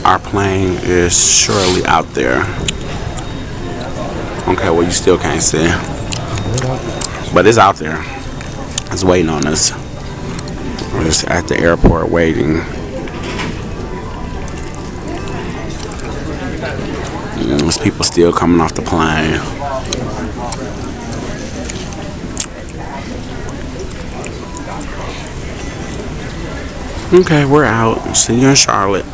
our plane is surely out there. Okay, well, you still can't see. But it's out there. It's waiting on us. We're just at the airport waiting. And there's people still coming off the plane. Okay, we're out. See you in Charlotte.